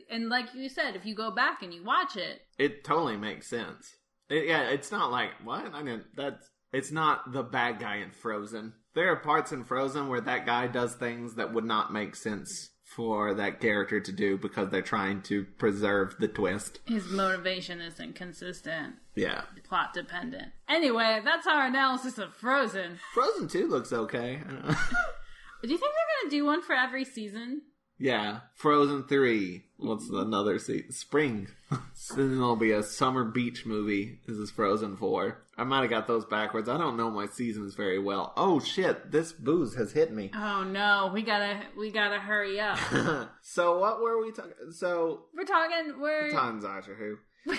And like you said, if you go back and you watch it, it totally makes sense. It's not like, what? It's not the bad guy in Frozen. There are parts in Frozen where that guy does things that would not make sense for that character to do because they're trying to preserve the twist. His motivation isn't consistent. Yeah. Plot dependent. Anyway, that's our analysis of Frozen. Frozen 2 looks okay. I don't know. Do you think they're going to do one for every season? Yeah. Frozen 3. What's another season? Spring. Then there'll be a summer beach movie. This is Frozen 4. I might have got those backwards. I don't know my seasons very well. Oh shit, this booze has hit me. Oh no, we gotta hurry up. So what were we talking? We're talking Doctor Who.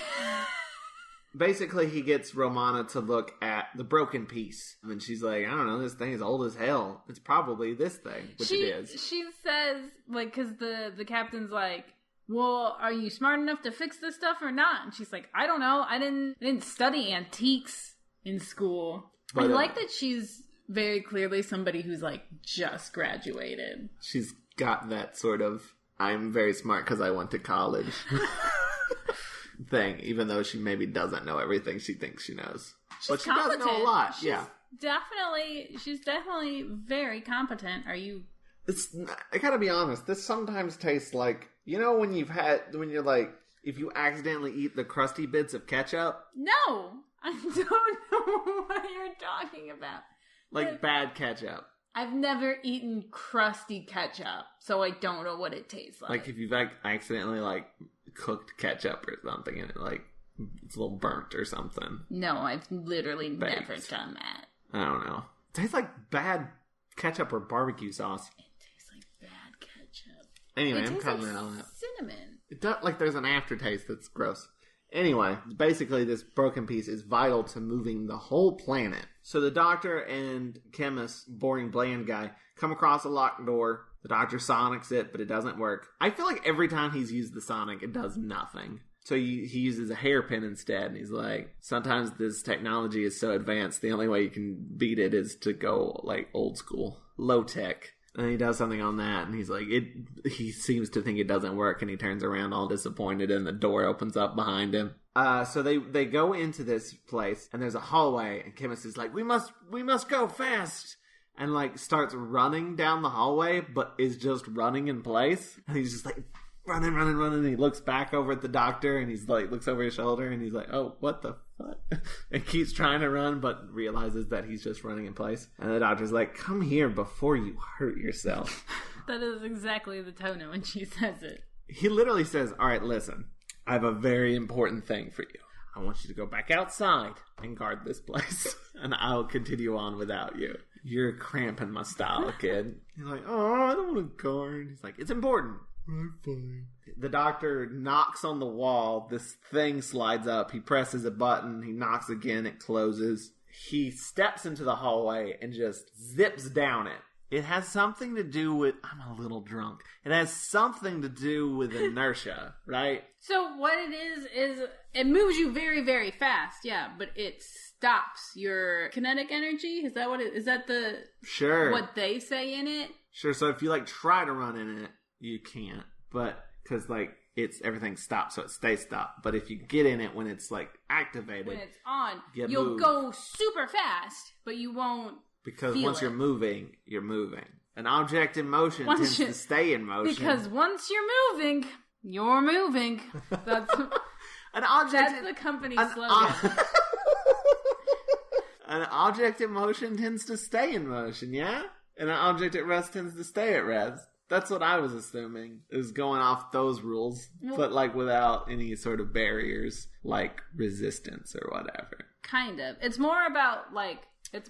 Basically, he gets Romana to look at the broken piece. And she's like, I don't know, this thing is old as hell. It's probably this thing, which it is. She says, like, because the captain's like, well, are you smart enough to fix this stuff or not? And she's like, I don't know. I didn't study antiques in school. But I like that she's very clearly somebody who's, like, just graduated. She's got that sort of, I'm very smart because I went to college. Thing, even though she maybe doesn't know everything she thinks she knows. But she does know a lot, yeah. She's definitely very competent. I gotta be honest, this sometimes tastes like, you know when you're like, if you accidentally eat the crusty bits of ketchup? No! I don't know what you're talking about. Like bad ketchup. I've never eaten crusty ketchup, so I don't know what it tastes like. Like if you've accidentally cooked ketchup or something and it's a little burnt or something. No, I've literally never done that. I don't know. It tastes like bad ketchup or barbecue sauce. It tastes like bad ketchup. Anyway, I'm coming like on that. Cinnamon. It does, there's an aftertaste that's gross. Anyway, basically this broken piece is vital to moving the whole planet. So the doctor and chemist, boring bland guy, come across a locked door. The doctor sonics it, but it doesn't work. I feel like every time he's used the sonic, it does nothing. So he uses a hairpin instead, and he's like, sometimes this technology is so advanced, the only way you can beat it is to go, old school. low tech. And he does something on that, and he's like, he seems to think it doesn't work, and he turns around all disappointed, and the door opens up behind him. So they go into this place, and there's a hallway, and Chemist is like, we must go fast, and like starts running down the hallway, but is just running in place. And he's just like running, and he looks back over at the doctor, and he's like, looks over his shoulder, and he's like, oh, what the fuck? And keeps trying to run, but realizes that he's just running in place. And the doctor's like, come here before you hurt yourself. That is exactly the tone when she says it. He literally says, all right, listen, I have a very important thing for you. I want you to go back outside and guard this place, and I'll continue on without you. You're cramping my style, kid. He's like, oh, I don't want to guard. He's like, it's important. I'm fine. The doctor knocks on the wall. This thing slides up. He presses a button. He knocks again. It closes. He steps into the hallway and just zips down it. It has something to do with... I'm a little drunk. It has something to do with inertia, right? So what it is it moves you very, very fast, yeah, but it stops your kinetic energy? Is that the... Sure. What they say in it? Sure, so if you, like, try to run in it, you can't. But, because, like, everything stops, so it stays stopped. But if you get in it when it's, like, activated... When it's on, you'll go super fast, but you won't... Because once you're moving, you're moving. An object in motion tends to stay in motion. Because once you're moving, you're moving. That's the company slogan. An object in motion tends to stay in motion, yeah? And an object at rest tends to stay at rest. That's what I was assuming, is going off those rules, but like without any sort of barriers, like resistance or whatever. Kind of. It's more about like...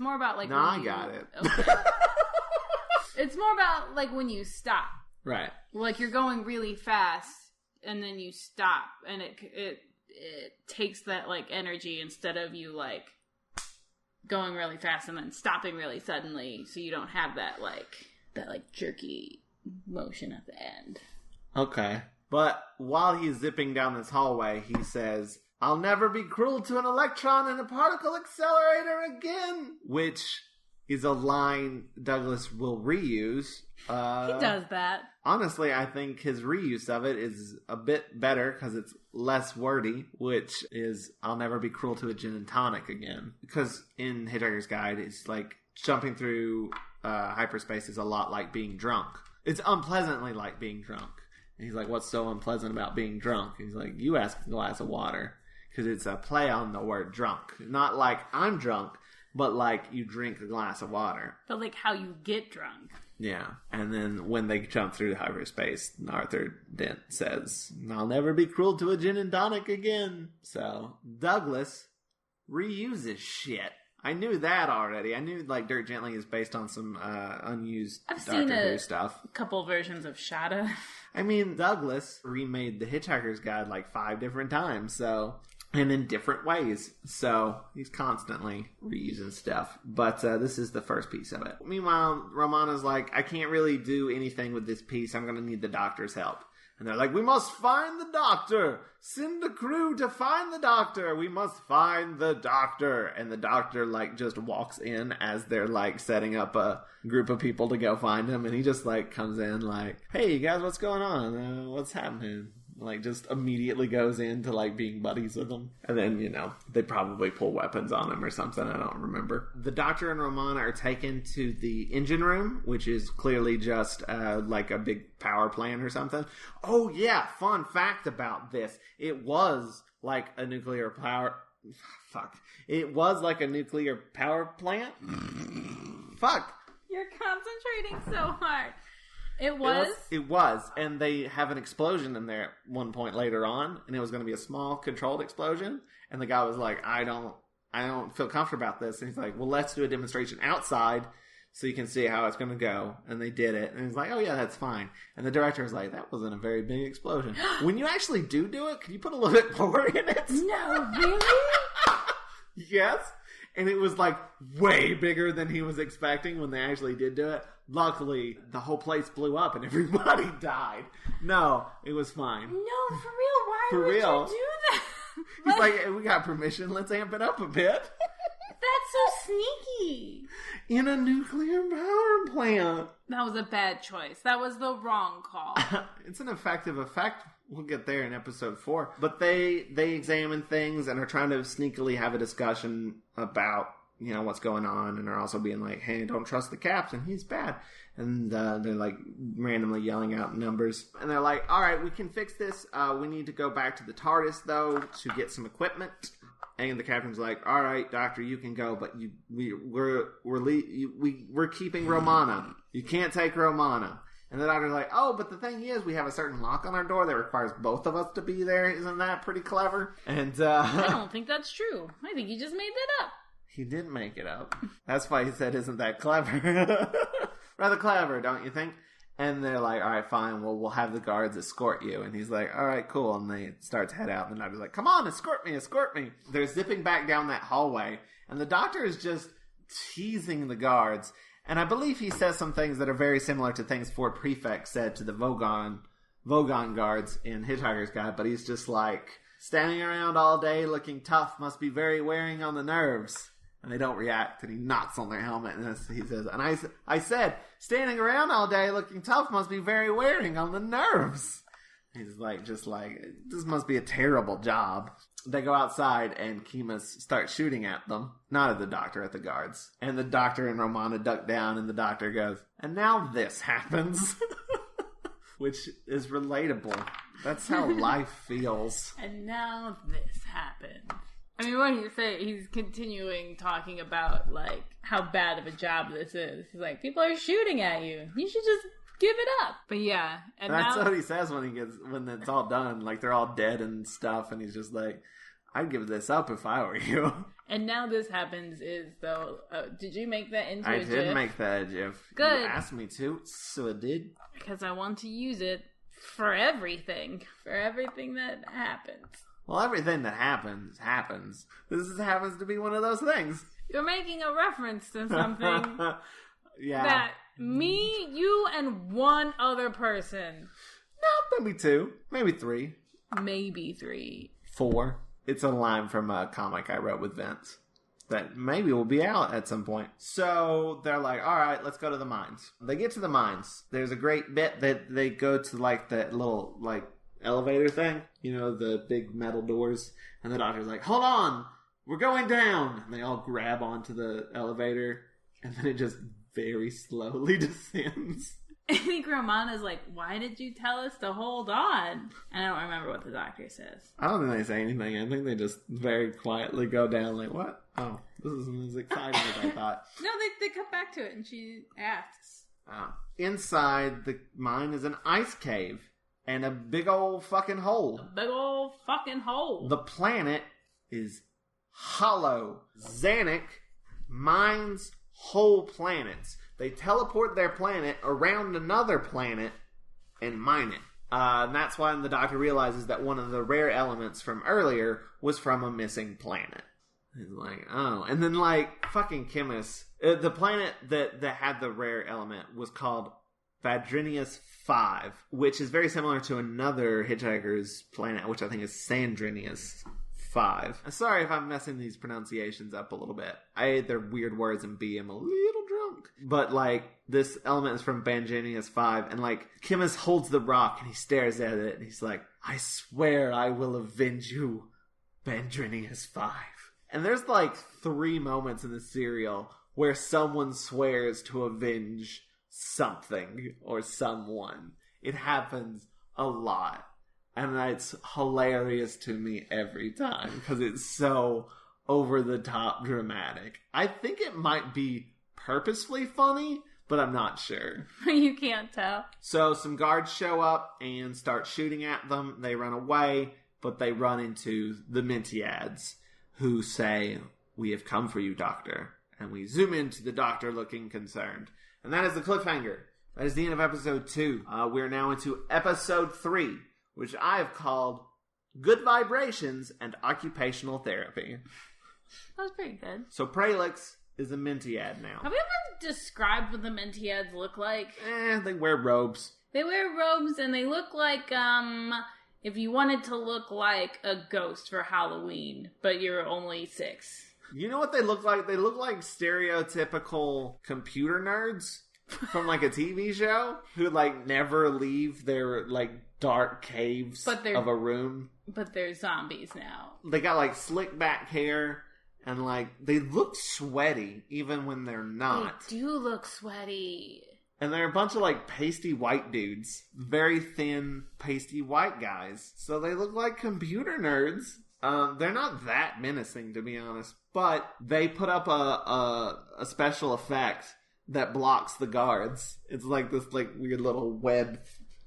No, I got it. Okay. It's more about like when you stop. Right. Like you're going really fast and then you stop and it takes that like energy instead of you like going really fast and then stopping really suddenly, so you don't have that jerky motion at the end. Okay. But while he's zipping down this hallway, he says, I'll never be cruel to an electron in a particle accelerator again, which is a line Douglas will reuse. He does that. Honestly, I think his reuse of it is a bit better because it's less wordy, which is, I'll never be cruel to a gin and tonic again. Because in Hitchhiker's Guide, it's like jumping through hyperspace is a lot like being drunk. It's unpleasantly like being drunk. And he's like, what's so unpleasant about being drunk? He's like, you ask a glass of water. Because it's a play on the word drunk. Not like I'm drunk, but like you drink a glass of water. But like how you get drunk. Yeah. And then when they jump through hyperspace, Arthur Dent says, I'll never be cruel to a gin and tonic again. So Douglas reuses shit. I knew that already. I knew like Dirk Gently is based on some unused Doctor Who stuff. A couple versions of Shada. I mean, Douglas remade The Hitchhiker's Guide like 5 different times, so... And in different ways. So he's constantly reusing stuff. But this is the first piece of it. Meanwhile, Romana's like, I can't really do anything with this piece. I'm going to need the doctor's help. And they're like, we must find the doctor. Send a crew to find the doctor. We must find the doctor. And the doctor like just walks in as they're like setting up a group of people to go find him. And he just like comes in like, hey, you guys, what's going on? What's happening? Like, just immediately goes into, like, being buddies with them. And then, you know, they probably pull weapons on him or something. I don't remember. The Doctor and Romana are taken to the engine room, which is clearly just, like, a big power plant or something. Oh, yeah, fun fact about this. It was, like, a nuclear power... Fuck. It was, like, a nuclear power plant? Fuck. You're concentrating so hard. It was, and they have an explosion in there at one point later on, and it was going to be a small, controlled explosion, and the guy was like, I don't feel comfortable about this, and he's like, well, let's do a demonstration outside, so you can see how it's going to go, and they did it, and he's like, oh yeah, that's fine, and the director was like, that wasn't a very big explosion. When you actually do it, can you put a little bit more in it? No, really? Yes, and it was like way bigger than he was expecting when they actually did do it. Luckily, the whole place blew up and everybody died. No, it was fine. No, for real. Why would you do that? He's like, hey, we got permission. Let's amp it up a bit. That's so sneaky? In a nuclear power plant. That was a bad choice. That was the wrong call. It's an effective effect. We'll get there in episode 4. But they examine things and are trying to sneakily have a discussion about, you know, what's going on. And are also being like, hey, don't trust the captain. He's bad. And they're like randomly yelling out numbers. And they're like, all right, we can fix this. We need to go back to the TARDIS, though, to get some equipment. And the captain's like, all right, Doctor, you can go, but we're keeping Romana. You can't take Romana. And the Doctor's like, oh, but the thing is, we have a certain lock on our door that requires both of us to be there. Isn't that pretty clever? And I don't think that's true. I think he just made that up. He didn't make it up. That's why he said, isn't that clever? Rather clever, don't you think? And they're like, all right, fine, well, we'll have the guards escort you. And he's like, all right, cool. And they start to head out. And the Doctor's like, come on, escort me. They're zipping back down that hallway. And the Doctor is just teasing the guards. And I believe he says some things that are very similar to things Ford Prefect said to the Vogon guards in Hitchhiker's Guide. But he's just like, standing around all day looking tough must be very wearing on the nerves. And they don't react, and he knocks on their helmet, and he says, and I said, standing around all day looking tough must be very wearing on the nerves. He's like, just like, this must be a terrible job. They go outside, and Kimas starts shooting at them. Not at the Doctor, at the guards. And the Doctor and Romana duck down, and the Doctor goes, and now this happens. Which is relatable. That's how life feels. And now this happened. I mean, what do you say? He's continuing talking about, like, how bad of a job this is. He's like, people are shooting at you. You should just give it up. But yeah. And that's what he says when it's all done. Like, they're all dead and stuff. And he's just like, I'd give this up if I were you. And now this happens is, though, did you make that into a GIF? I did make that a GIF. Good. You asked me to, so I did. Because I want to use it for everything. For everything that happens. Well, everything that happens. This happens to be one of those things. You're making a reference to something yeah. that me, you, and one other person. No, maybe 2. Maybe 3. Maybe 3. 4. It's a line from a comic I wrote with Vince that maybe will be out at some point. So they're like, all right, let's go to the mines. They get to the mines. There's a great bit that they go to like that little like elevator thing, you know, the big metal doors, and the Doctor's like, hold on, we're going down, and they all grab onto the elevator, and then it just very slowly descends. I think Romana's like, why did you tell us to hold on? And I don't remember what the Doctor says. I don't think they say anything. I think they just very quietly go down like, what? Oh, this isn't as exciting as I thought. No, they come back to it, and she asks. Inside the mine is an ice cave. And a big old fucking hole. The planet is hollow. Zanuck mines whole planets. They teleport their planet around another planet and mine it. And that's why the Doctor realizes that one of the rare elements from earlier was from a missing planet. He's like, oh. And then, like, fucking Kimas. The planet that had the rare element was called Vadrinius 5, which is very similar to another Hitchhiker's planet, which I think is Sandrinius 5. I'm sorry if I'm messing these pronunciations up a little bit. I ate their weird words and B, I'm a little drunk. But, like, this element is from Bandrinius 5, and, like, Kimas holds the rock and he stares at it and he's like, I swear I will avenge you, Bandrinius 5. And there's, like, 3 moments in the serial where someone swears to avenge something or someone. It happens a lot, and it's hilarious to me every time because it's so over the top dramatic. I think it might be purposefully funny, but I'm not sure. You can't tell. So some guards show up and start shooting at them. They run away, but they run into the Mentiads, who say, we have come for you, Doctor. And we zoom into the Doctor looking concerned. And that is the cliffhanger. That is the end of episode 2. We're now into episode 3, which I have called Good Vibrations and Occupational Therapy. That was pretty good. So Pralix is a Mentiad now. Have we ever described what the Mentiads look like? They wear robes. They wear robes and they look like, if you wanted to look like a ghost for Halloween, but you're only 6. You know what they look like? They look like stereotypical computer nerds from like a TV show who like never leave their like dark caves of a room. But they're zombies now. They got like slick back hair and like they look sweaty even when they're not. They do look sweaty. And they're a bunch of like pasty white dudes. Very thin, pasty white guys. So they look like computer nerds. They're not that menacing, to be honest. But they put up a special effect that blocks the guards. It's like this like weird little web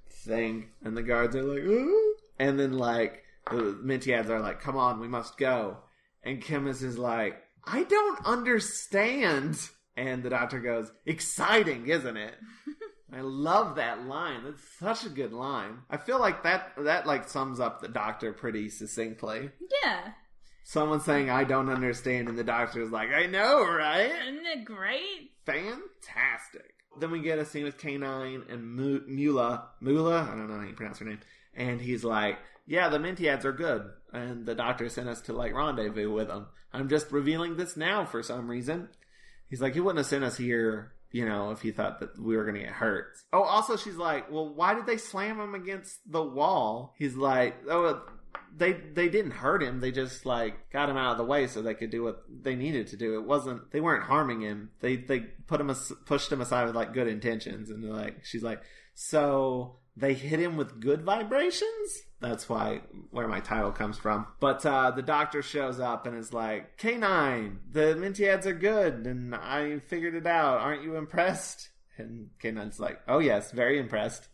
thing. And the guards are like, ooh. And then like the Mentiads are like, come on, we must go. And Chemist is like, I don't understand. And the doctor goes, exciting, isn't it? I love that line. That's such a good line. I feel like that like sums up the doctor pretty succinctly. Yeah. Someone saying, I don't understand, and the doctor is like, I know, right? Isn't it great? Fantastic. Then we get a scene with K9 and Mula. I don't know how you pronounce her name. And he's like, yeah, the Mentiads are good. And the doctor sent us to like rendezvous with them. I'm just revealing this now for some reason. He's like, he wouldn't have sent us here, you know, if he thought that we were going to get hurt. Oh, also she's like, well, why did they slam him against the wall? He's like, oh, they didn't hurt him. They just like got him out of the way so they could do what they needed to do. They weren't harming him. They pushed him aside with like good intentions. And like, she's like, so they hit him with good vibrations? That's where my title comes from. But the doctor shows up and is like, K9, the Mentiads are good, and I figured it out. Aren't you impressed? And K9's like, oh yes, very impressed.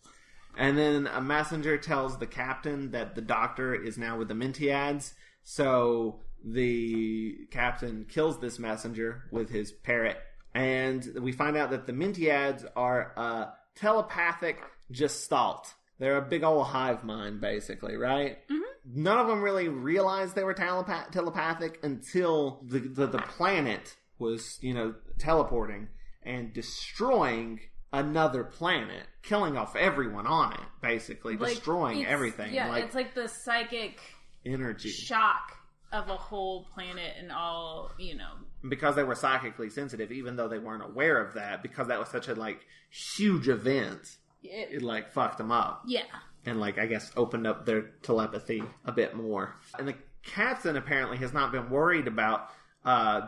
And then a messenger tells the captain that the doctor is now with the Mentiads. So the captain kills this messenger with his parrot. And we find out that the Mentiads are a telepathic gestalt. They're a big old hive mind, basically, right? Mm-hmm. None of them really realized they were telepathic until the planet was, you know, teleporting and destroying another planet, killing off everyone on it, basically, like, destroying everything. Yeah, like, it's like the psychic energy shock of a whole planet and all, you know. Because they were psychically sensitive, even though they weren't aware of that, because that was such a, like, huge event. It like fucked them up. Yeah. And like I guess opened up their telepathy a bit more. And the captain apparently has not been worried about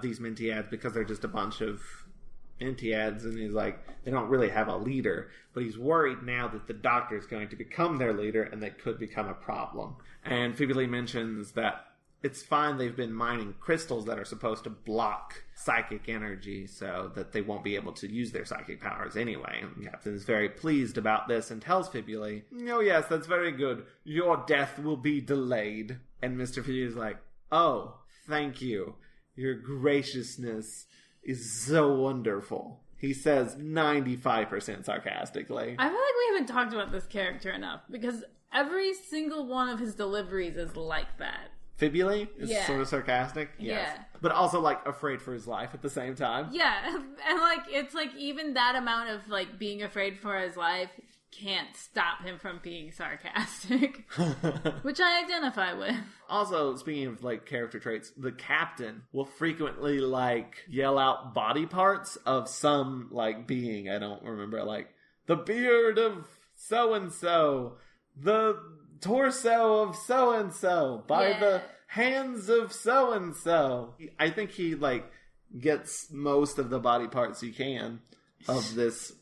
these Mentiads because they're just a bunch of Mentiads, and he's like, they don't really have a leader. But he's worried now that the doctor is going to become their leader and they could become a problem. And Fibuli mentions that it's fine, they've been mining crystals that are supposed to block psychic energy so that they won't be able to use their psychic powers anyway. And the captain is very pleased about this and tells Fibuli, oh yes, that's very good. Your death will be delayed. And Mr. Fibuli is like, oh, thank you. Your graciousness is so wonderful. He says 95% sarcastically. I feel like we haven't talked about this character enough because every single one of his deliveries is like that. Fibuli is sort of sarcastic. Yes. Yeah. But also, like, afraid for his life at the same time. Yeah. And, like, it's like even that amount of, like, being afraid for his life can't stop him from being sarcastic. Which I identify with. Also, speaking of, like, character traits, the captain will frequently, like, yell out body parts of some, like, being. I don't remember, like, the beard of so-and-so. The torso of so-and-so by the hands of so-and-so. I think he, like, gets most of the body parts he can of this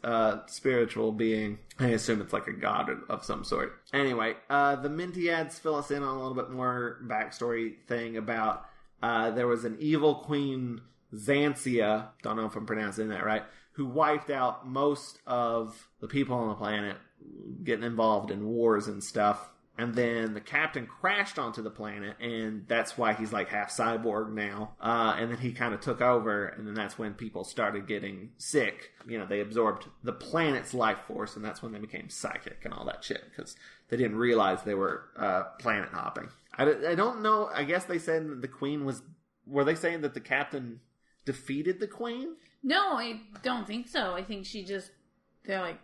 spiritual being. I assume it's like a god of some sort. Anyway, the Mentiads fill us in on a little bit more backstory thing about there was an evil queen, Xantia, don't know if I'm pronouncing that right, who wiped out most of the people on the planet, getting involved in wars and stuff. And then the captain crashed onto the planet, and that's why he's like half cyborg now. And then he kind of took over, and then that's when people started getting sick. You know, they absorbed the planet's life force, and that's when they became psychic and all that shit, because they didn't realize they were planet hopping. I don't know. I guess they said that the queen was... Were they saying that the captain defeated the queen? No, I don't think so. I think she just... They're like,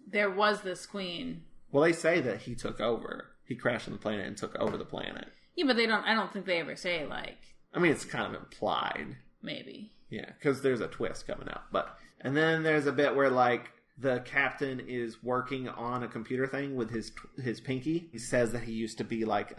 there was this queen. Well, they say that he took over. He crashed on the planet and took over the planet. Yeah, but they don't... I don't think they ever say, like, I mean, it's kind of implied. Maybe. Yeah, because there's a twist coming up. And then there's a bit where, like, the captain is working on a computer thing with his pinky. He says that he used to be, like,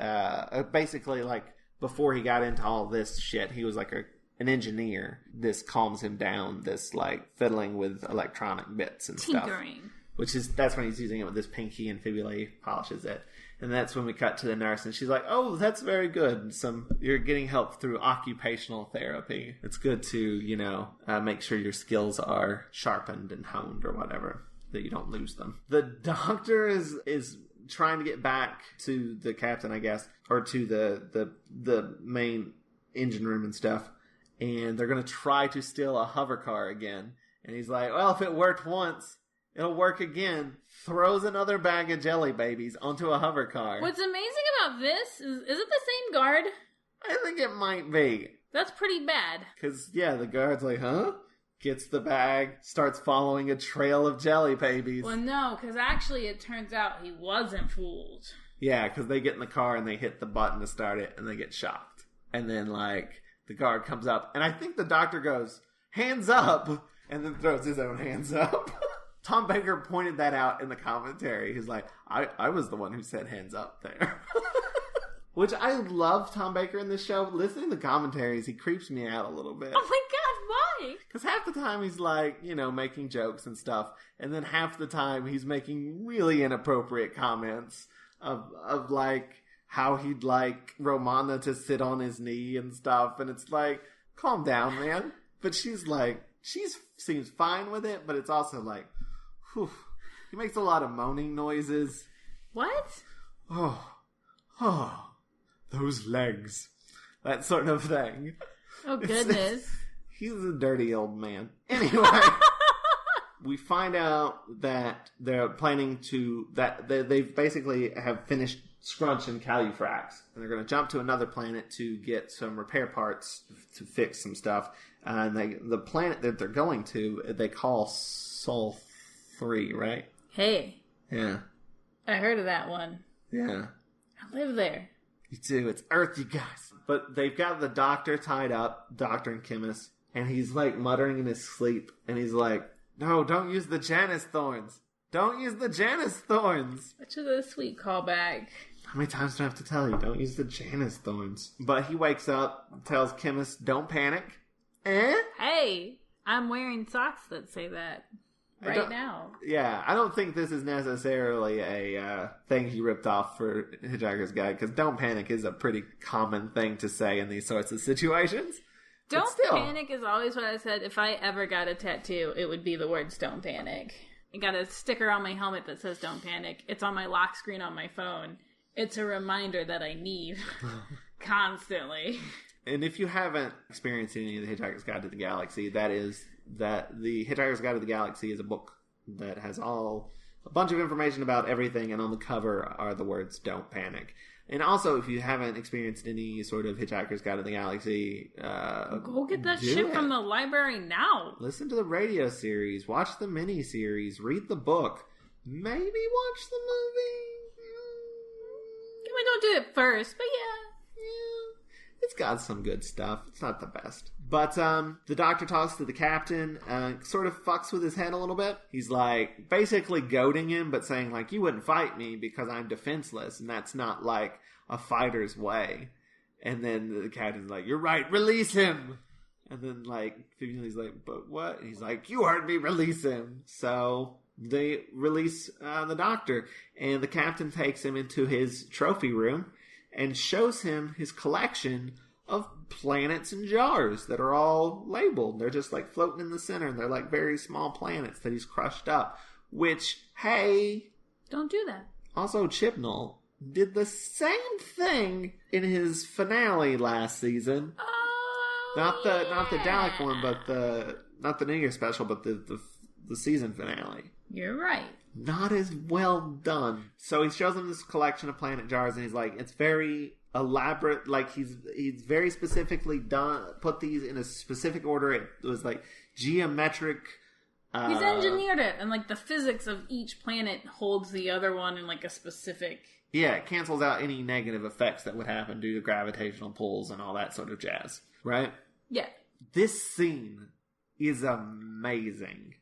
basically, like, before he got into all this shit, he was, like, an engineer. This calms him down, this, like, fiddling with electronic bits and Tinkering. stuff. That's when he's using it with this pinky, and Fibula polishes it. And that's when we cut to the nurse, and she's like, "Oh, that's very good. You're getting help through occupational therapy. It's good to, make sure your skills are sharpened and honed or whatever, that you don't lose them." The doctor is trying to get back to the captain, I guess, or to the main engine room and stuff, and they're going to try to steal a hover car again. And he's like, "Well, if it worked once, it'll work again." Throws another bag of jelly babies onto a hover car. What's amazing about this is it the same guard? I think it might be. That's pretty bad. Because, the guard's like, huh? Gets the bag, starts following a trail of jelly babies. Well, no, because actually it turns out he wasn't fooled. Yeah, because they get in the car and they hit the button to start it and they get shocked. And then, the guard comes up. And I think the doctor goes, "Hands up!" And then throws his own hands up. Tom Baker pointed that out in the commentary. He's like, I was the one who said hands up there. Which I love Tom Baker in this show. Listening to commentaries, he creeps me out a little bit. Oh my god, why? Because half the time he's like, making jokes and stuff. And then half the time he's making really inappropriate comments of like how he'd like Romana to sit on his knee and stuff. And it's like, calm down, man. But she seems fine with it, but it's also like, whew. He makes a lot of moaning noises. What? Oh, those legs. That sort of thing. Oh, goodness. He's a dirty old man. Anyway, we find out that they're planning they basically have finished scrunching Calufacts. And they're going to jump to another planet to get some repair parts to fix some stuff. And the planet that they're going to, they call Sol 3, right? Hey. Yeah. I heard of that one. Yeah. I live there. You too. It's Earth, you guys. But they've got the doctor tied up, doctor and chemist, and he's like muttering in his sleep, and he's like, "No, don't use the Janus thorns. Don't use the Janus thorns." Which is a sweet callback. How many times do I have to tell you? Don't use the Janus thorns. But he wakes up, tells chemist, "Don't panic." Hey, I'm wearing socks that say that. Right now. Yeah, I don't think this is necessarily a thing he ripped off for Hitchhiker's Guide, because "don't panic" is a pretty common thing to say in these sorts of situations. Don't panic is always what I said. If I ever got a tattoo, it would be the words "don't panic." I got a sticker on my helmet that says "don't panic." It's on my lock screen on my phone. It's a reminder that I need constantly. And if you haven't experienced any of the Hitchhiker's Guide to the Galaxy, the Hitchhiker's Guide to the Galaxy is a book that has a bunch of information about everything, and on the cover are the words "don't panic." And also, if you haven't experienced any sort of Hitchhiker's Guide to the Galaxy, go get that shit from the library now. Listen to the radio series, watch the mini-series, read the book, maybe watch the movie. We don't do it first, but yeah. It's got some good stuff. It's not the best. But the doctor talks to the captain, sort of fucks with his head a little bit. He's like basically goading him, but saying like, "You wouldn't fight me because I'm defenseless, and that's not like a fighter's way." And then the captain's like, "You're right, release him." And then like he's like, "But what?" And he's like, "You heard me, release him." So they release the doctor, and the captain takes him into his trophy room and shows him his collection of planets and jars that are all labeled. They're just like floating in the center, and they're like very small planets that he's crushed up. Which, hey, don't do that. Also, Chibnall did the same thing in his finale last season. Oh, not the Dalek one, but not the New Year special, but the season finale. You're right. Not as well done. So he shows him this collection of planet jars, and he's like, it's very elaborate. Like he's very specifically put these in a specific order. It was like geometric. He's engineered it, and like the physics of each planet holds the other one in like a specific Yeah, it cancels out any negative effects that would happen due to gravitational pulls and all that sort of jazz, right? Yeah. This scene is amazing.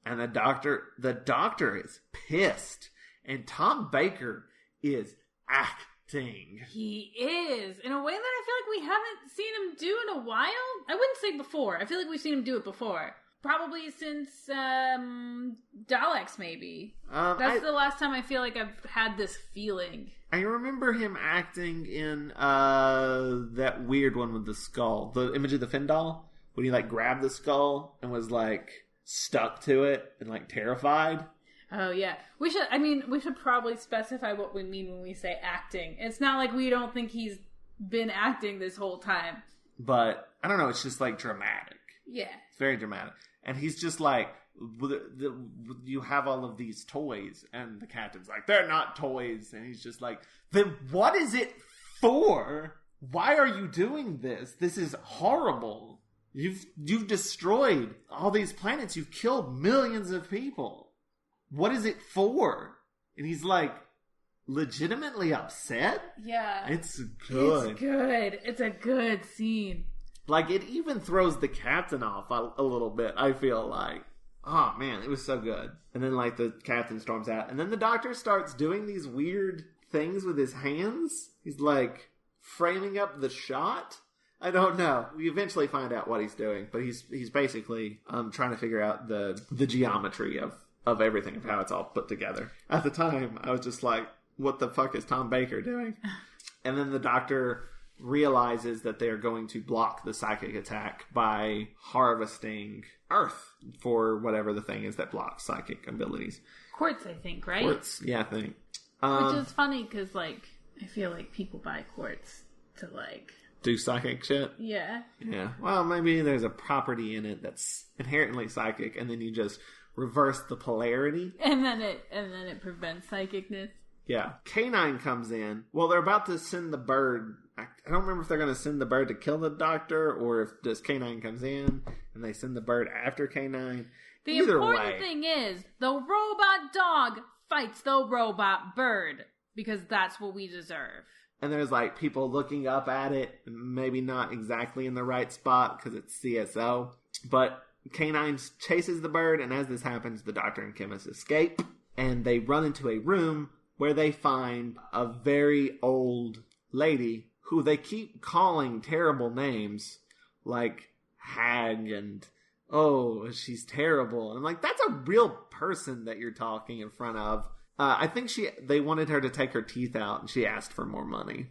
And the doctor is pissed. And Tom Baker is acting. He is. In a way that I feel like we haven't seen him do in a while. I wouldn't say before. I feel like we've seen him do it before. Probably since Daleks, maybe. That's the last time I feel like I've had this feeling. I remember him acting in that weird one with the skull. The Image of the Findal. When he, like, grabbed the skull and was, like, stuck to it and, like, terrified. Oh, yeah. We should probably specify what we mean when we say acting. It's not like we don't think he's been acting this whole time. But, I don't know, it's just, like, dramatic. Yeah. It's very dramatic. And he's just like, you have all of these toys. And the captain's like, they're not toys. And he's just like, then what is it for? Why are you doing this? This is horrible. You've destroyed all these planets. You've killed millions of people. What is it for? And he's like, legitimately upset? Yeah. It's good. It's good. It's a good scene. Like, it even throws the captain off a little bit, I feel like. Oh, man, it was so good. And then, like, the captain storms out. And then the doctor starts doing these weird things with his hands. He's, like, framing up the shot. I don't know. We eventually find out what he's doing. But he's basically trying to figure out the geometry of everything, of how it's all put together. At the time, I was just like, what the fuck is Tom Baker doing? And then the doctor realizes that they're going to block the psychic attack by harvesting Earth for whatever the thing is that blocks psychic abilities. Quartz, I think, right? Quartz, yeah, I think. Which is funny because, like, I feel like people buy quartz to, like, do psychic shit? Yeah. Yeah. Well, maybe there's a property in it that's inherently psychic, and then you just reverse the polarity. And then it prevents psychicness. Yeah. K9 comes in. Well, they're about to send the bird. I don't remember if they're going to send the bird to kill the doctor or if just K9 comes in and they send the bird after K9. The important thing is the robot dog fights the robot bird because that's what we deserve. And there's like people looking up at it, maybe not exactly in the right spot because it's CSO. But K9 chases the bird, and as this happens, the doctor and chemist escape. And they run into a room where they find a very old lady who they keep calling terrible names, like Hag and, oh, she's terrible. And I'm like, that's a real person that you're talking in front of. I think they wanted her to take her teeth out, and she asked for more money.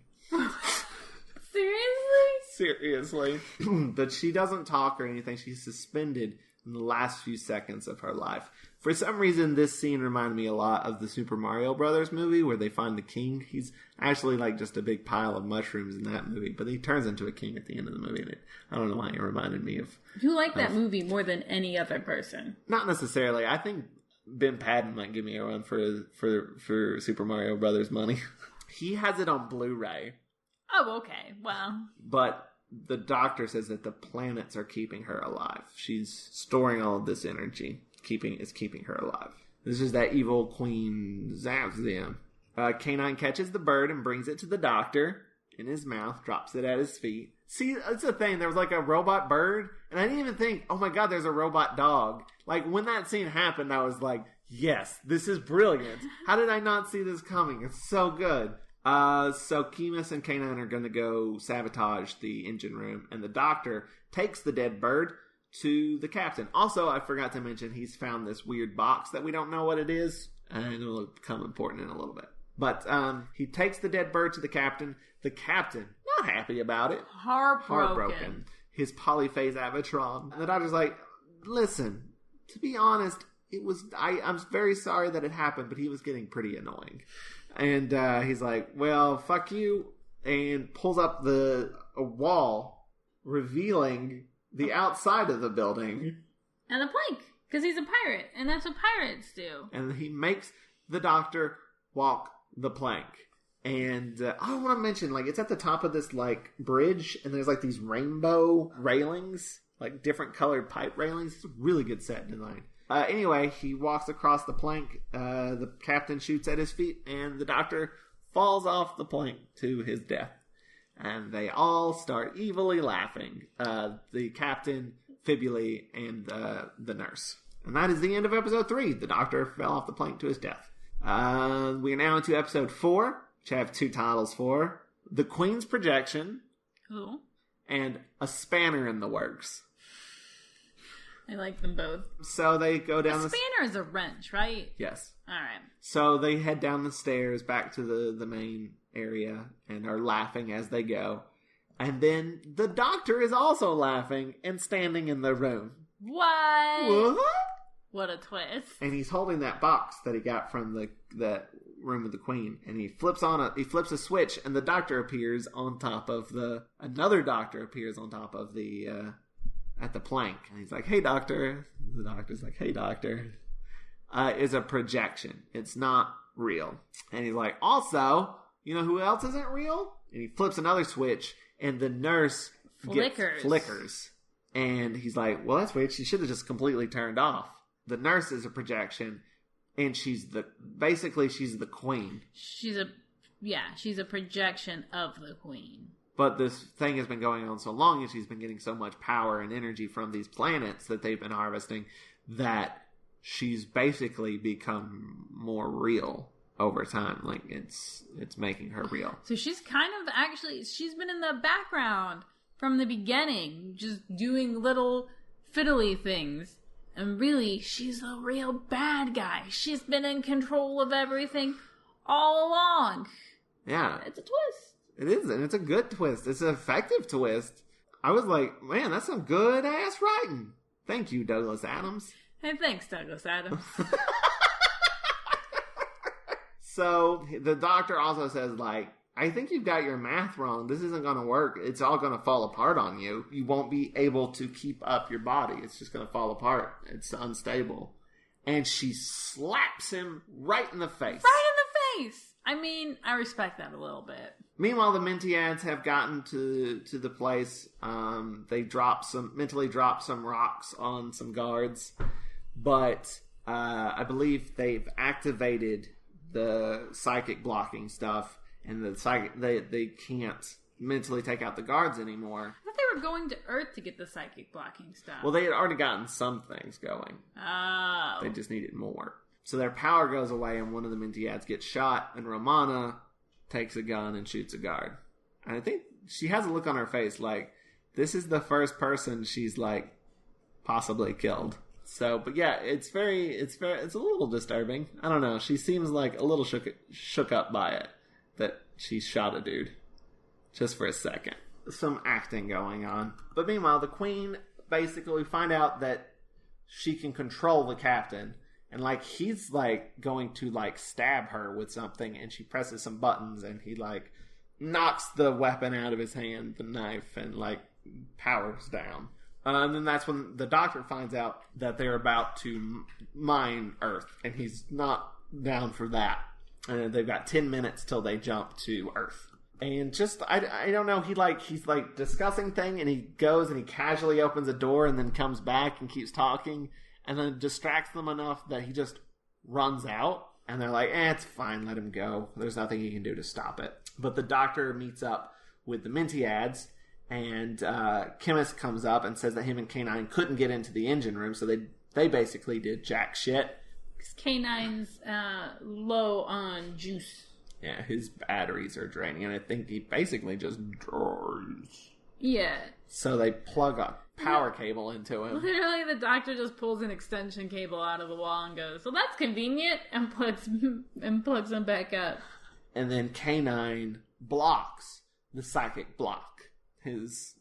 Seriously. But she doesn't talk or anything. She's suspended in the last few seconds of her life. For some reason, this scene reminded me a lot of the Super Mario Brothers movie where they find the king. He's actually like just a big pile of mushrooms in that movie, but he turns into a king at the end of the movie. And I don't know why it reminded me of... You like that movie more than any other person. Not necessarily. I think Ben Padden might give me a run for Super Mario Brothers money. He has it on Blu-ray. Oh, okay. Well. But the doctor says that the planets are keeping her alive. She's storing all of this energy. Is keeping her alive. This is that evil Queen Zavzian. K9 catches the bird and brings it to the doctor in his mouth, drops it at his feet. See, that's the thing. There was like a robot bird, and I didn't even think, oh my god, there's a robot dog. Like, when that scene happened, I was like, yes, this is brilliant. How did I not see this coming? It's so good. So Kemis and K9 are going to go sabotage the engine room, and the doctor takes the dead bird to the captain. Also, I forgot to mention, he's found this weird box that we don't know what it is, and it'll become important in a little bit. But he takes the dead bird to the captain. The captain, not happy about it. Heartbroken. His polyphase Avatron. And the doctor's like, listen, to be honest, I'm very sorry that it happened, but he was getting pretty annoying. And he's like, well, fuck you, and pulls up a wall, revealing the outside of the building. And a plank, because he's a pirate, and that's what pirates do. And he makes the doctor walk the plank. And I want to mention, like, it's at the top of this, like, bridge, and there's, like, these rainbow railings, like, different colored pipe railings. It's a really good set design. Anyway, he walks across the plank, the captain shoots at his feet, and the doctor falls off the plank to his death. And they all start evilly laughing. The captain, Fibuli, and the nurse. And that is the end of episode 3. The doctor fell off the plank to his death. We are now into episode 4, which I have 2 titles for. The Queen's Projection. Cool. And A Spanner in the Works. I like them both. So they go down the spanner is a wrench, right? Yes. All right. So they head down the stairs back to the main area and are laughing as they go. And then the doctor is also laughing and standing in the room. What? What a twist. And he's holding that box that he got from that room of the Queen. And he flips a switch, and the doctor appears on top of another doctor appears on top of at the plank. And he's like, "Hey, doctor." The doctor's like, "Hey, doctor." Is a projection. It's not real. And he's like, "Also, you know who else isn't real?" And he flips another switch, and the nurse flickers. And he's like, "Well, that's weird. She should have just completely turned off." The nurse is a projection, and she's the Queen. She's a projection of the Queen. But this thing has been going on so long, and she's been getting so much power and energy from these planets that they've been harvesting, that she's basically become more real over time. Like, it's making her real. So she's she's been in the background from the beginning, just doing little fiddly things. And really, she's the real bad guy. She's been in control of everything all along. Yeah. It's a twist. It is, and it's a good twist. It's an effective twist. I was like, man, that's some good-ass writing. Thank you, Douglas Adams. Hey, thanks, Douglas Adams. So, the doctor also says, like, "I think you've got your math wrong. This isn't going to work. It's all going to fall apart on you. You won't be able to keep up your body. It's just going to fall apart. It's unstable." And she slaps him right in the face. Right in the face! I mean, I respect that a little bit. Meanwhile, the Mentiads have gotten to the place. They mentally drop some rocks on some guards. But I believe they've activated the psychic blocking stuff. And they can't mentally take out the guards anymore. I thought they were going to Earth to get the psychic blocking stuff. Well, they had already gotten some things going. Oh. They just needed more. So their power goes away, and one of the Mentiads gets shot, and Romana takes a gun and shoots a guard. And I think she has a look on her face like, this is the first person she's, like, possibly killed. So, but yeah, it's a little disturbing. I don't know. She seems like a little shook up by it. That she shot a dude. Just for a second. Some acting going on. But meanwhile, the Queen, basically, we find out that she can control the captain. And, like, he's, like, going to, like, stab her with something. And she presses some buttons. And he, like, knocks the weapon out of his hand, the knife, and, like, powers down. And then that's when the doctor finds out that they're about to mine Earth. And he's not down for that. And they've got 10 minutes till they jump to Earth. And just, I don't know, he's discussing thing, and he goes and he casually opens a door and then comes back and keeps talking, and then distracts them enough that he just runs out. And they're like, it's fine, let him go. There's nothing he can do to stop it. But the doctor meets up with the Mentiads, and Chemist comes up and says that him and K9 couldn't get into the engine room, so they basically did jack shit. K9's low on juice. Yeah, his batteries are draining, and I think he basically just dies. Yeah. So they plug a power cable into him. Literally, the doctor just pulls an extension cable out of the wall and goes, "So that's convenient," and plugs him back up. And then K9 blocks the psychic block. His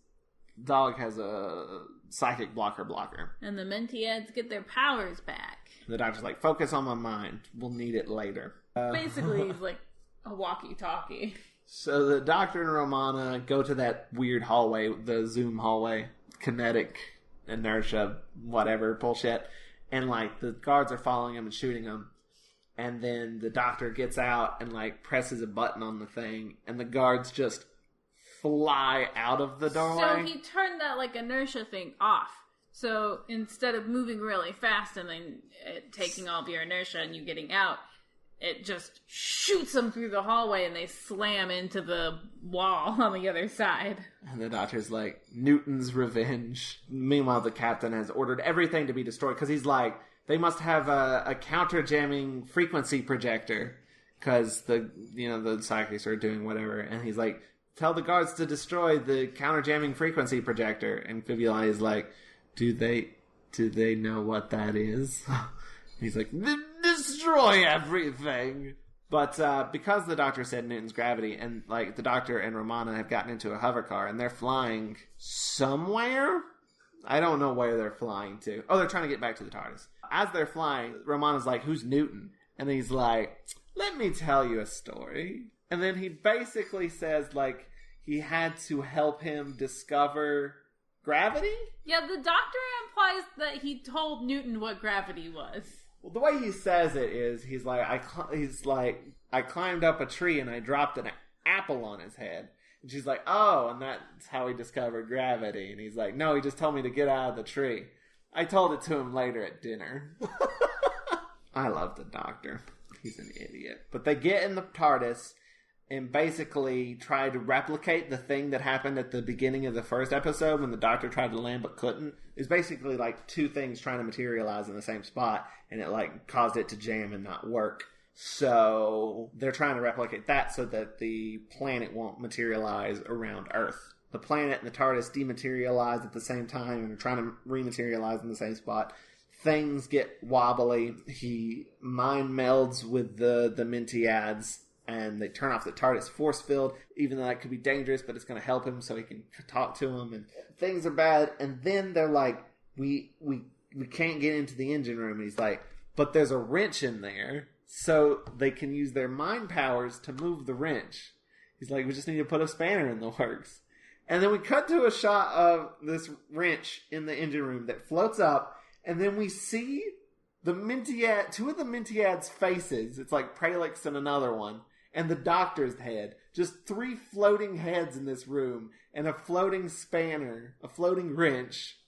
dog has a psychic blocker. And the Mentiads get their powers back. The doctor's like, focus on my mind. We'll need it later. Basically, he's like a walkie-talkie. So the doctor and Romana go to that weird hallway, the Zoom hallway, kinetic inertia, whatever, bullshit. And, like, the guards are following him and shooting him. And then the doctor gets out and, like, presses a button on the thing. And the guards just fly out of the doorway. So he turned that, like, inertia thing off. So instead of moving really fast and then taking all of your inertia and you getting out, it just shoots them through the hallway and they slam into the wall on the other side. And the doctor's like, Newton's revenge. Meanwhile, the captain has ordered everything to be destroyed because he's like, they must have a counter-jamming frequency projector because the psychics are doing whatever. And he's like, tell the guards to destroy the counter-jamming frequency projector. And Fibuli is like, do they know what that is? He's like, destroy everything. But because the doctor said Newton's gravity, and like the doctor and Romana have gotten into a hover car and they're flying somewhere. I don't know where they're flying to. Oh, they're trying to get back to the TARDIS. As they're flying, Romana's like, who's Newton? And he's like, let me tell you a story. And then he basically says, like, he had to help him discover gravity? Yeah, the doctor implies that he told Newton what gravity was. Well, the way he says it is, he's like, I climbed up a tree and I dropped an apple on his head. And she's like, oh, and that's how he discovered gravity. And he's like, no, he just told me to get out of the tree. I told it to him later at dinner. I love the doctor. He's an idiot. But they get in the TARDIS and basically try to replicate the thing that happened at the beginning of the first episode when the doctor tried to land but couldn't. It's basically like two things trying to materialize in the same spot, and it like caused it to jam and not work. So they're trying to replicate that so that the planet won't materialize around Earth. The planet and the TARDIS dematerialize at the same time and are trying to rematerialize in the same spot. Things get wobbly. He mind melds with the Mintiads, and they turn off the TARDIS force field, even though that could be dangerous, but it's going to help him so he can talk to him. And things are bad. And then they're like, we can't get into the engine room. And he's like, but there's a wrench in there, so they can use their mind powers to move the wrench. He's like, we just need to put a spanner in the works. And then we cut to a shot of this wrench in the engine room that floats up, and then we see two of the Mintiads' faces. It's like Pralix and another one. And the doctor's head. Just 3 floating heads in this room. And a floating spanner. A floating wrench.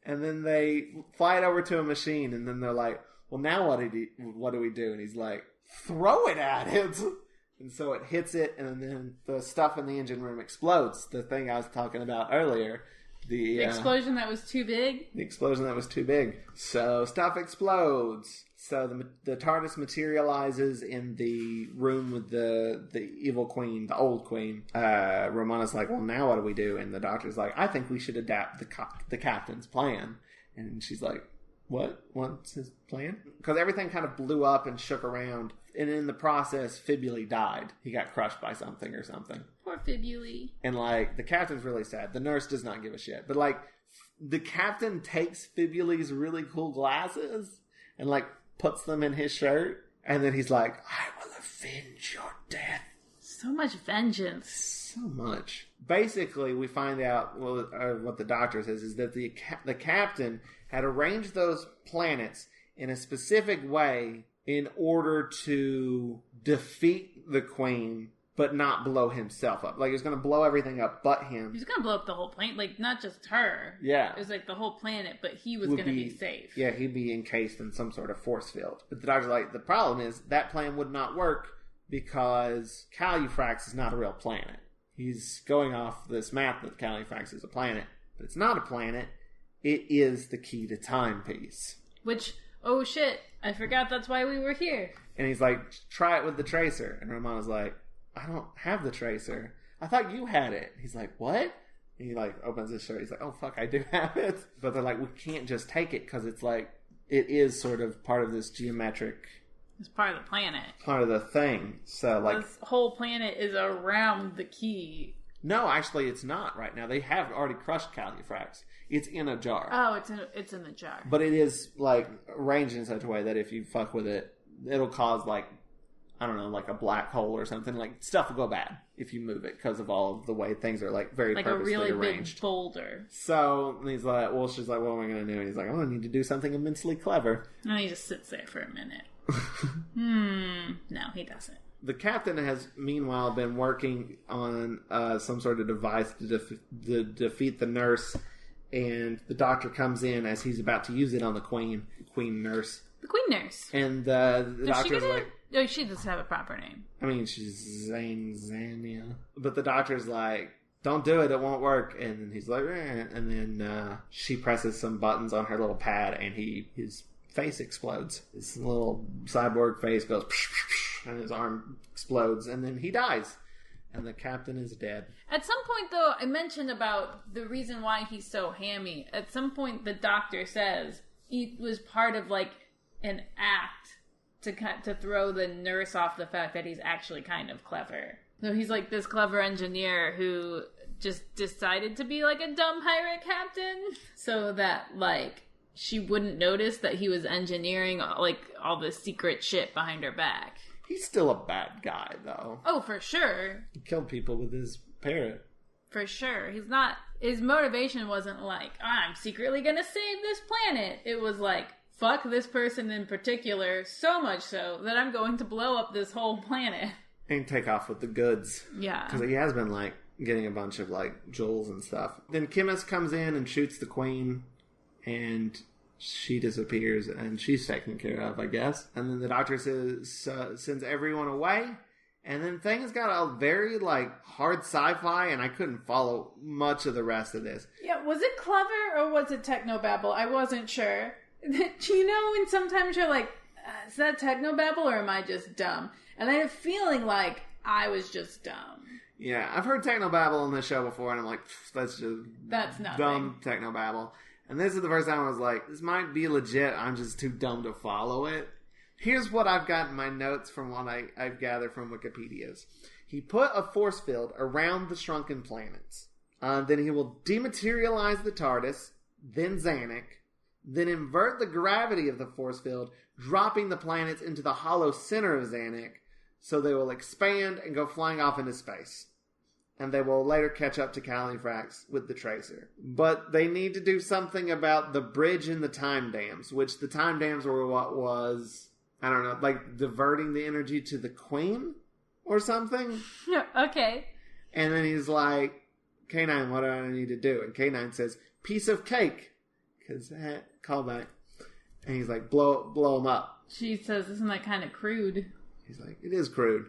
And then they fly it over to a machine. And then they're like, well, now what do we do? And he's like, throw it at it. And so it hits it. And then the stuff in the engine room explodes. The thing I was talking about earlier. The explosion that was too big? The explosion that was too big. So stuff explodes. So the TARDIS materializes in the room with the evil queen, the old queen. Romana's like, well, now what do we do? And the doctor's like, I think we should adapt the captain's plan. And she's like, what? What's his plan? Because everything kind of blew up and shook around. And in the process, Fibuli died. He got crushed by something or something. Poor Fibuli. And, like, the captain's really sad. The nurse does not give a shit. But, like, the captain takes Fibuli's really cool glasses and, like, puts them in his shirt. And then he's like, I will avenge your death. So much vengeance. So much. Basically, we find out what the doctor says is that the captain had arranged those planets in a specific way in order to defeat the queen, but not blow himself up. Like, he was going to blow everything up but him. He was going to blow up the whole planet. Like, not just her. Yeah. It was like the whole planet, but he was going to be safe. Yeah, he'd be encased in some sort of force field. But the doctor's like, the problem is that plan would not work because Calufacts is not a real planet. He's going off this map that Calufacts is a planet, but it's not a planet. It is the key to timepiece. Which, oh shit, I forgot that's why we were here. And he's like, try it with the tracer. And Romana's like, I don't have the tracer. I thought you had it. He's like, what? And he like opens his shirt. He's like, oh fuck, I do have it. But they're like, we can't just take it because it's like, it is sort of part of this geometric... It's part of the planet. Part of the thing. So like... This whole planet is around the key. No, actually it's not right now. They have already crushed Calufacts. It's in a jar. Oh, it's in the jar. But it is like arranged in such a way that if you fuck with it, it'll cause like, I don't know, like a black hole or something. Like stuff will go bad if you move it because of all of the way things are like very purposely arranged. Like a really big boulder. So he's like, well, she's like, what am I going to do? And he's like, I need to do something immensely clever. And he just sits there for a minute. No, he doesn't. The captain has, meanwhile, been working on some sort of device to defeat the nurse, and the doctor comes in as he's about to use it on the queen nurse. The queen nurse. And the doctor's like... Oh, she does have a proper name. I mean, she's Zania. But the doctor's like, don't do it, it won't work. And then he's like, eh. And then she presses some buttons on her little pad, and his face explodes. His little cyborg face goes, and his arm explodes, and then he dies. And the captain is dead. At some point, though, I mentioned about the reason why he's so hammy. At some point, the doctor says he was part of, like, an act to throw the nurse off the fact that he's actually kind of clever. So he's, like, this clever engineer who just decided to be, like, a dumb pirate captain so that, like, she wouldn't notice that he was engineering, like, all the secret shit behind her back. He's still a bad guy, though. Oh, for sure. He killed people with his parrot. For sure. He's not... His motivation wasn't like, I'm secretly gonna save this planet. It was like, fuck this person in particular, so much so that I'm going to blow up this whole planet. And take off with the goods. Yeah. Because he has been, like, getting a bunch of, like, jewels and stuff. Then Chemist comes in and shoots the queen, and she disappears, and she's taken care of, I guess. And then the doctor sends everyone away, and then things got a very, like, hard sci-fi, and I couldn't follow much of the rest of this. Yeah, was it clever or was it technobabble? I wasn't sure. Do you know when sometimes you're like, is that technobabble or am I just dumb? And I had a feeling like I was just dumb. Yeah, I've heard technobabble on this show before, and I'm like, that's nothing. Dumb technobabble. And this is the first time I was like, this might be legit, I'm just too dumb to follow it. Here's what I've got in my notes from what I've gathered from Wikipedia's. He put a force field around the shrunken planets. Then he will dematerialize the TARDIS, then Zanuck, then invert the gravity of the force field, dropping the planets into the hollow center of Zanuck, so they will expand and go flying off into space. And they will later catch up to Calufacts with the Tracer. But they need to do something about the bridge and the time dams, which the time dams were what was, I don't know, like diverting the energy to the Queen or something? Okay. And then he's like, K9, what do I need to do? And K9 says, piece of cake. Because, callback. And he's like, blow him up. She says, isn't that kind of crude? He's like, it is crude,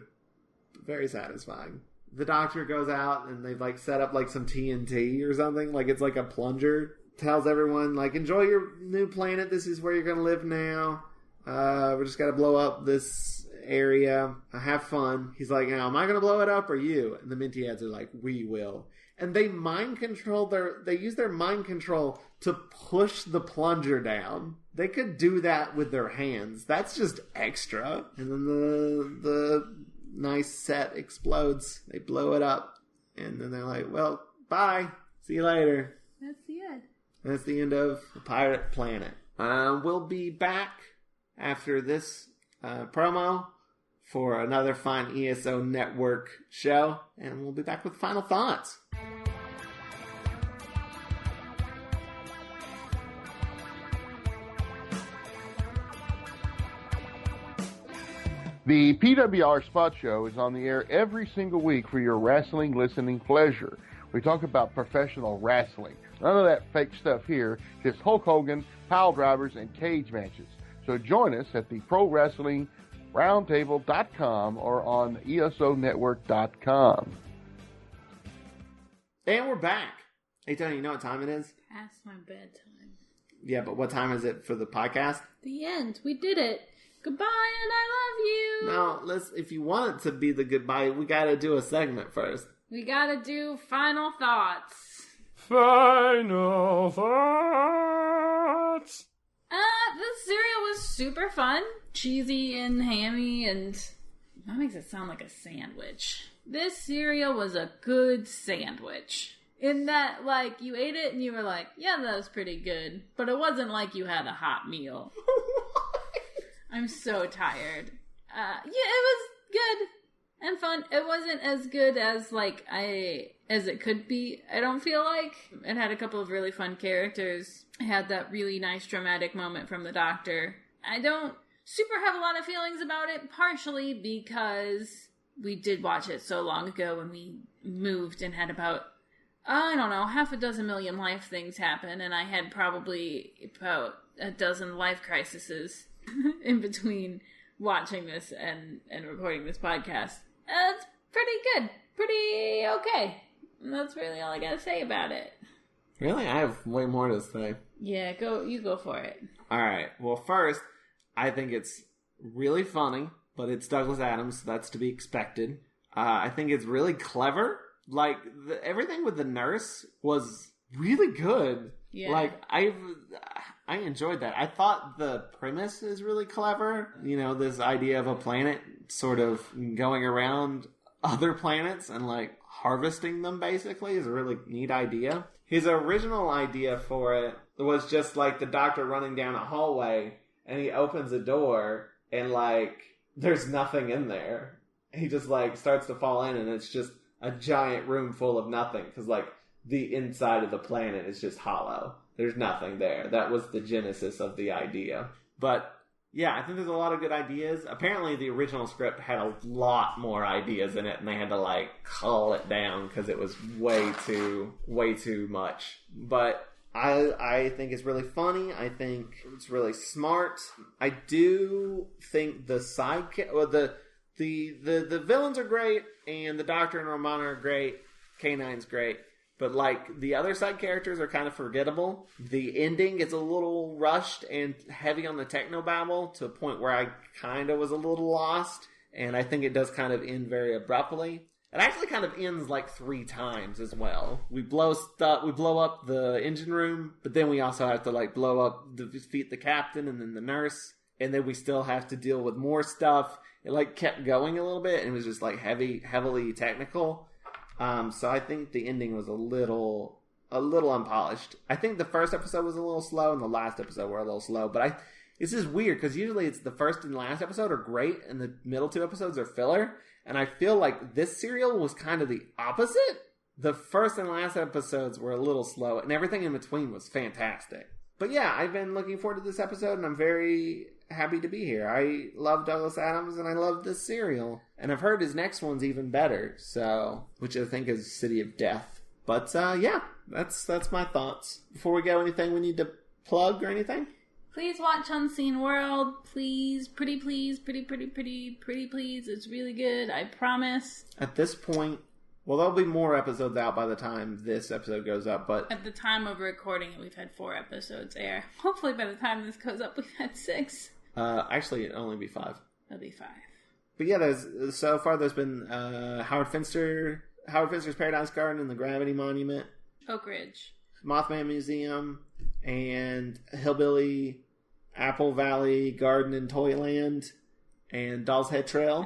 but very satisfying. The doctor goes out and they've like set up like some TNT or something. Like it's like a plunger. Tells everyone like, enjoy your new planet. This is where you're going to live now. We just got to blow up this area. Have fun. He's like, now, am I going to blow it up or you? And the Mintiads are like, we will. And they they use their mind control to push the plunger down. They could do that with their hands. That's just extra. And then the nice set explodes. They blow it up. And then they're like, well, bye. See you later. That's the end. That's the end of the Pirate Planet. We'll be back after this promo for another fine ESO Network show. And we'll be back with final thoughts. The PWR Spot Show is on the air every single week for your wrestling listening pleasure. We talk about professional wrestling. None of that fake stuff here, just Hulk Hogan, pile drivers, and cage matches. So join us at the ProWrestlingRoundtable.com or on ESONetwork.com. And we're back. Hey, Tony, you know what time it is? Past my bedtime. Yeah, but what time is it for the podcast? The end. We did it. Goodbye, and I love you. No, if you want it to be the goodbye, we gotta do a segment first. We gotta do final thoughts. Final thoughts. This cereal was super fun. Cheesy and hammy, and that makes it sound like a sandwich. This cereal was a good sandwich. In that, like, you ate it and you were like, yeah, that was pretty good. But it wasn't like you had a hot meal. I'm so tired. Yeah, it was good and fun. It wasn't as good as as it could be. I don't feel like it had a couple of really fun characters. It had that really nice dramatic moment from the doctor. I don't super have a lot of feelings about it, partially because we did watch it so long ago when we moved and had about, I don't know, 6 million life things happen, and I had probably about a dozen life crises in between watching this and recording this podcast. It's pretty good. Pretty okay. And that's really all I gotta say about it. Really? I have way more to say. Yeah, you go for it. Alright, well first, I think it's really funny, but it's Douglas Adams, so that's to be expected. I think it's really clever. Like, everything with the nurse was really good. Yeah. Like, I enjoyed that. I thought the premise is really clever. You know, this idea of a planet sort of going around other planets and, like, harvesting them, basically, is a really neat idea. His original idea for it was just, like, the doctor running down a hallway, and he opens a door, and, like, there's nothing in there. He just, like, starts to fall in, and it's just a giant room full of nothing, because, like, the inside of the planet is just hollow. There's nothing there. That was the genesis of the idea. But, yeah, I think there's a lot of good ideas. Apparently, the original script had a lot more ideas in it, and they had to, like, cull it down, because it was way too much. But I think it's really funny. I think it's really smart. I do think the the villains are great, and the Doctor and Romana are great. K9's great. But, like, the other side characters are kind of forgettable. The ending is a little rushed and heavy on the technobabble to a point where I kind of was a little lost. And I think it does kind of end very abruptly. It actually kind of ends, like, 3 times as well. We blow up the engine room, but then we also have to, like, defeat the captain and then the nurse. And then we still have to deal with more stuff. It, like, kept going a little bit, and it was just, like, heavily technical. So I think the ending was a little unpolished. I think the first episode was a little slow, and the last episode were a little slow. But it's just weird, because usually it's the first and last episode are great, and the middle 2 episodes are filler. And I feel like this serial was kind of the opposite. The first and last episodes were a little slow, and everything in between was fantastic. But yeah, I've been looking forward to this episode, and I'm very happy to be here. I love Douglas Adams, and I love this serial. And I've heard his next one's even better, which I think is City of Death. But yeah, that's my thoughts. Before we go, anything we need to plug or anything? Please watch Unseen World. Please. Pretty please. It's really good. I promise. At this point, well, there'll be more episodes out by the time this episode goes up, but at the time of recording it, we've had 4 episodes air. Hopefully by the time this goes up, we've had 6. Actually, it'll only be 5. It'll be 5. But yeah, there's been Howard Finster's Paradise Garden and the Gravity Monument, Oak Ridge, Mothman Museum, and Hillbilly Apple Valley Garden and Toyland, and Doll's Head Trail.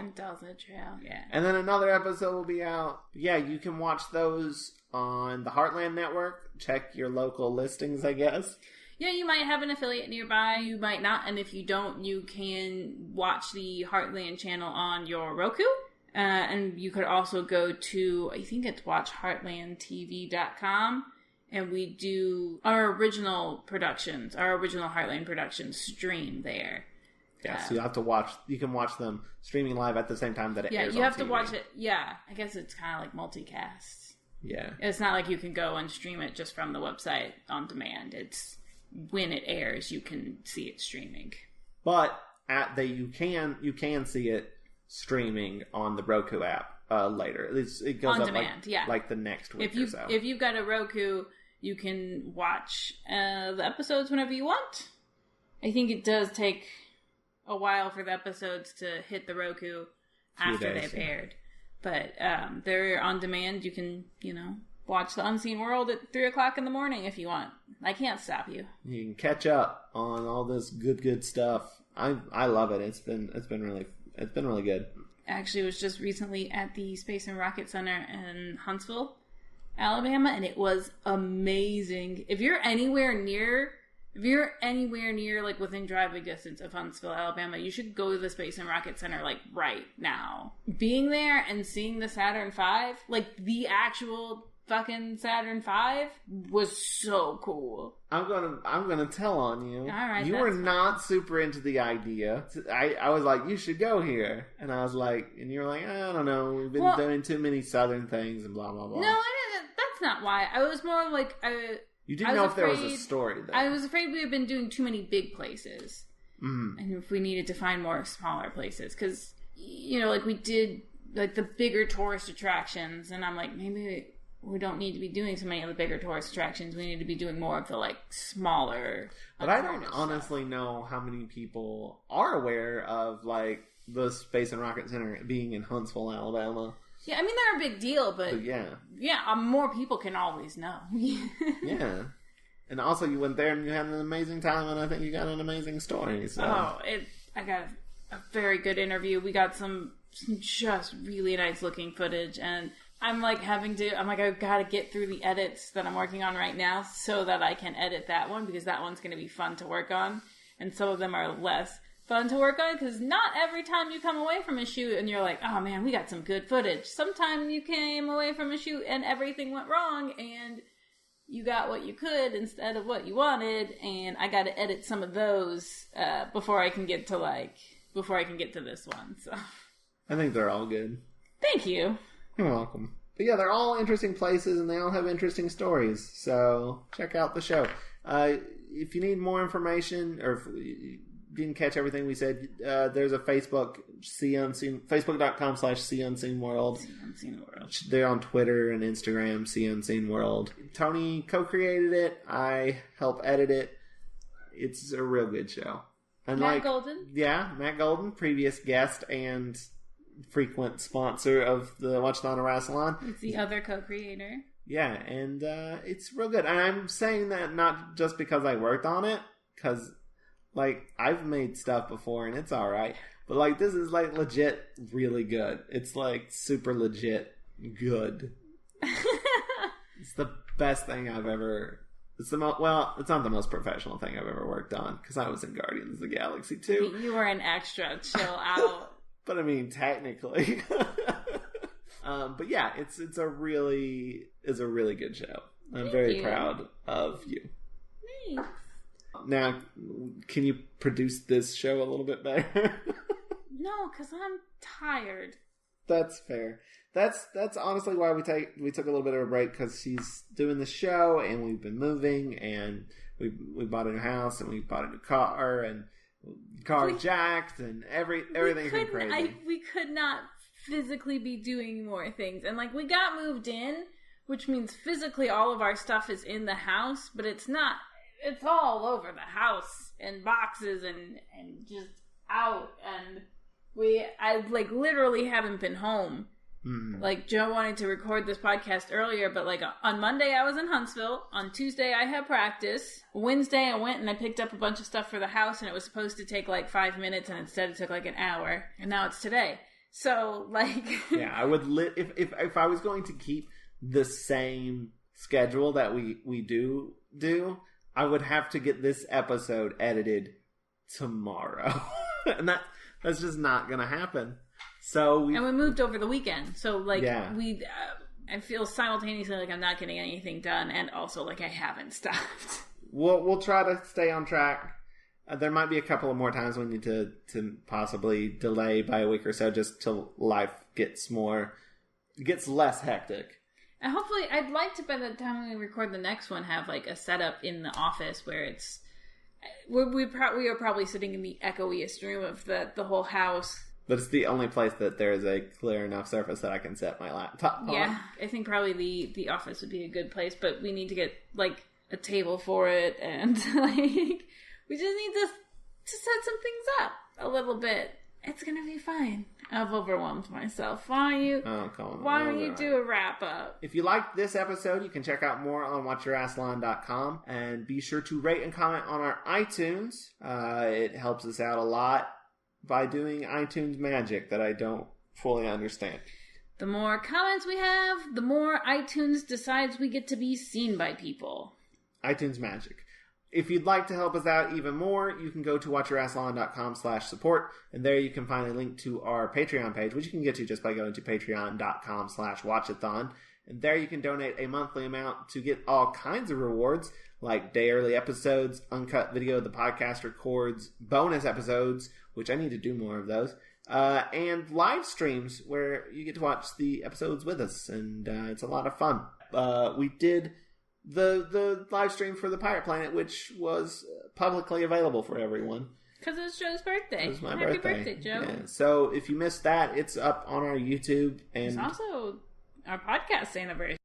Yeah. And then another episode will be out. Yeah, you can watch those on the Heartland Network. Check your local listings, I guess. Yeah, you might have an affiliate nearby. You might not. And if you don't, you can watch the Heartland channel on your Roku. And you could also go to, I think it's watchheartlandtv.com. And we do our original Heartland productions stream there. Yeah, so you can watch them streaming live at the same time that it airs on TV. Yeah, you have to watch it. Yeah, I guess it's kind of like multicast. Yeah. It's not like you can go and stream it just from the website on demand. It's when it airs, you can see it streaming. But you can see it streaming on the Roku app later. It goes on up demand, like the next week or so. If you've got a Roku, you can watch the episodes whenever you want. I think it does take a while for the episodes to hit the Roku after they've aired. But they're on demand. You can, watch The Unseen World at 3 o'clock in the morning if you want. I can't stop you. You can catch up on all this good stuff. I love it. It's been really good. Actually, was just recently at the Space and Rocket Center in Huntsville, Alabama, and it was amazing. If you're anywhere near, like, within driving distance of Huntsville, Alabama, you should go to the Space and Rocket Center, like, right now. Being there and seeing the Saturn V, like, the actual fucking Saturn V, was so cool. I'm gonna tell on you. All right, you were not super into the idea. I was like, you should go here, and I was like, and you're like, I don't know, we've been doing too many Southern things and blah blah blah. No, that's not why. I was more like, you didn't know if there was a story, though. I was afraid we had been doing too many big places. And if we needed to find more smaller places, because, like we did like the bigger tourist attractions, and I'm like, maybe we don't need to be doing so many of the bigger tourist attractions. We need to be doing more of the like smaller. But I don't honestly know how many people are aware of like the Space and Rocket Center being in Huntsville, Alabama. Yeah, I mean they're a big deal, but yeah, more people can always know. Yeah. And also, you went there and you had an amazing time, and I think you got an amazing story. So. I got a very good interview. We got some just really nice looking footage, and I'm like I've got to get through the edits that I'm working on right now so that I can edit that one, because that one's going to be fun to work on, and some of them are less fun to work on, because not every time you come away from a shoot and you're like, oh man, we got some good footage. Sometimes you came away from a shoot and everything went wrong, and you got what you could instead of what you wanted, and I got to edit some of those before I can get to this one. So I think they're all good. Thank you. You're welcome. But yeah, they're all interesting places, and they all have interesting stories. So check out the show. If you need more information, or if you didn't catch everything we said, there's a Facebook, facebook.com/SeeUnseenWorld. See Unseen World. They're on Twitter and Instagram, See Unseen World. Toni co-created it. I help edit it. It's a real good show. And Matt Golden? Yeah, Matt Golden, previous guest and frequent sponsor of the Watch-A-Thon of Rassilon. He's the other co-creator. Yeah, and it's real good. And I'm saying that not just because I worked on it, because, like, I've made stuff before and it's alright. But, like, this is, like, legit really good. It's, like, super legit good. It's the best thing I've ever... It's not the most professional thing I've ever worked on, because I was in Guardians of the Galaxy too. You were an extra. Chill out. But I mean, technically. But yeah, it's a really good show. I'm very proud of you. Thanks. Now, can you produce this show a little bit better? No, because I'm tired. That's fair. That's honestly why we took a little bit of a break, because she's doing the show and we've been moving and we bought a new house and we bought a new car and jacked and everything's been crazy. We could not physically be doing more things, and like we got moved in, which means physically all of our stuff is in the house, but it's not. It's all over the house and boxes and just out, and I like literally haven't been home. Like, Joe wanted to record this podcast earlier, but like on Monday I was in Huntsville. On Tuesday I had practice. Wednesday I went and I picked up a bunch of stuff for the house, and it was supposed to take like 5 minutes, and instead it took like an hour. And now it's today. So like, yeah, I would if I was going to keep the same schedule that we do, I would have to get this episode edited tomorrow, and that's just not gonna happen. So we moved over the weekend. So like I feel simultaneously like I'm not getting anything done, and also like I haven't stopped. We'll try to stay on track. There might be a couple of more times we need to possibly delay by a week or so, just till life gets less hectic. And hopefully, I'd like to, by the time we record the next one, have like a setup in the office where it's we are probably sitting in the echoiest room of the whole house. But it's the only place that there is a clear enough surface that I can set my laptop on. Yeah, I think probably the office would be a good place, but we need to get like a table for it, and like we just need to set some things up a little bit. It's gonna be fine. I've overwhelmed myself. Why don't you do a wrap up? If you liked this episode, you can check out more on WatchYourRassilon.com, and be sure to rate and comment on our iTunes. It helps us out a lot by doing iTunes magic that I don't fully understand. The more comments we have, the more iTunes decides we get to be seen by people. iTunes magic. If you'd like to help us out even more, you can go to WatchYourRassilon.com/support, and there you can find a link to our Patreon page, which you can get to just by going to patreon.com/Watch-A-Thon. And there you can donate a monthly amount to get all kinds of rewards, like day early episodes, uncut video the podcast records, bonus episodes, which I need to do more of those, and live streams where you get to watch the episodes with us, and it's a lot of fun. We did the live stream for the Pirate Planet, which was publicly available for everyone. Because it's Joe's birthday. It was my Happy birthday, Joe. Yeah. So if you missed that, it's up on our YouTube. And it's also our podcast anniversary.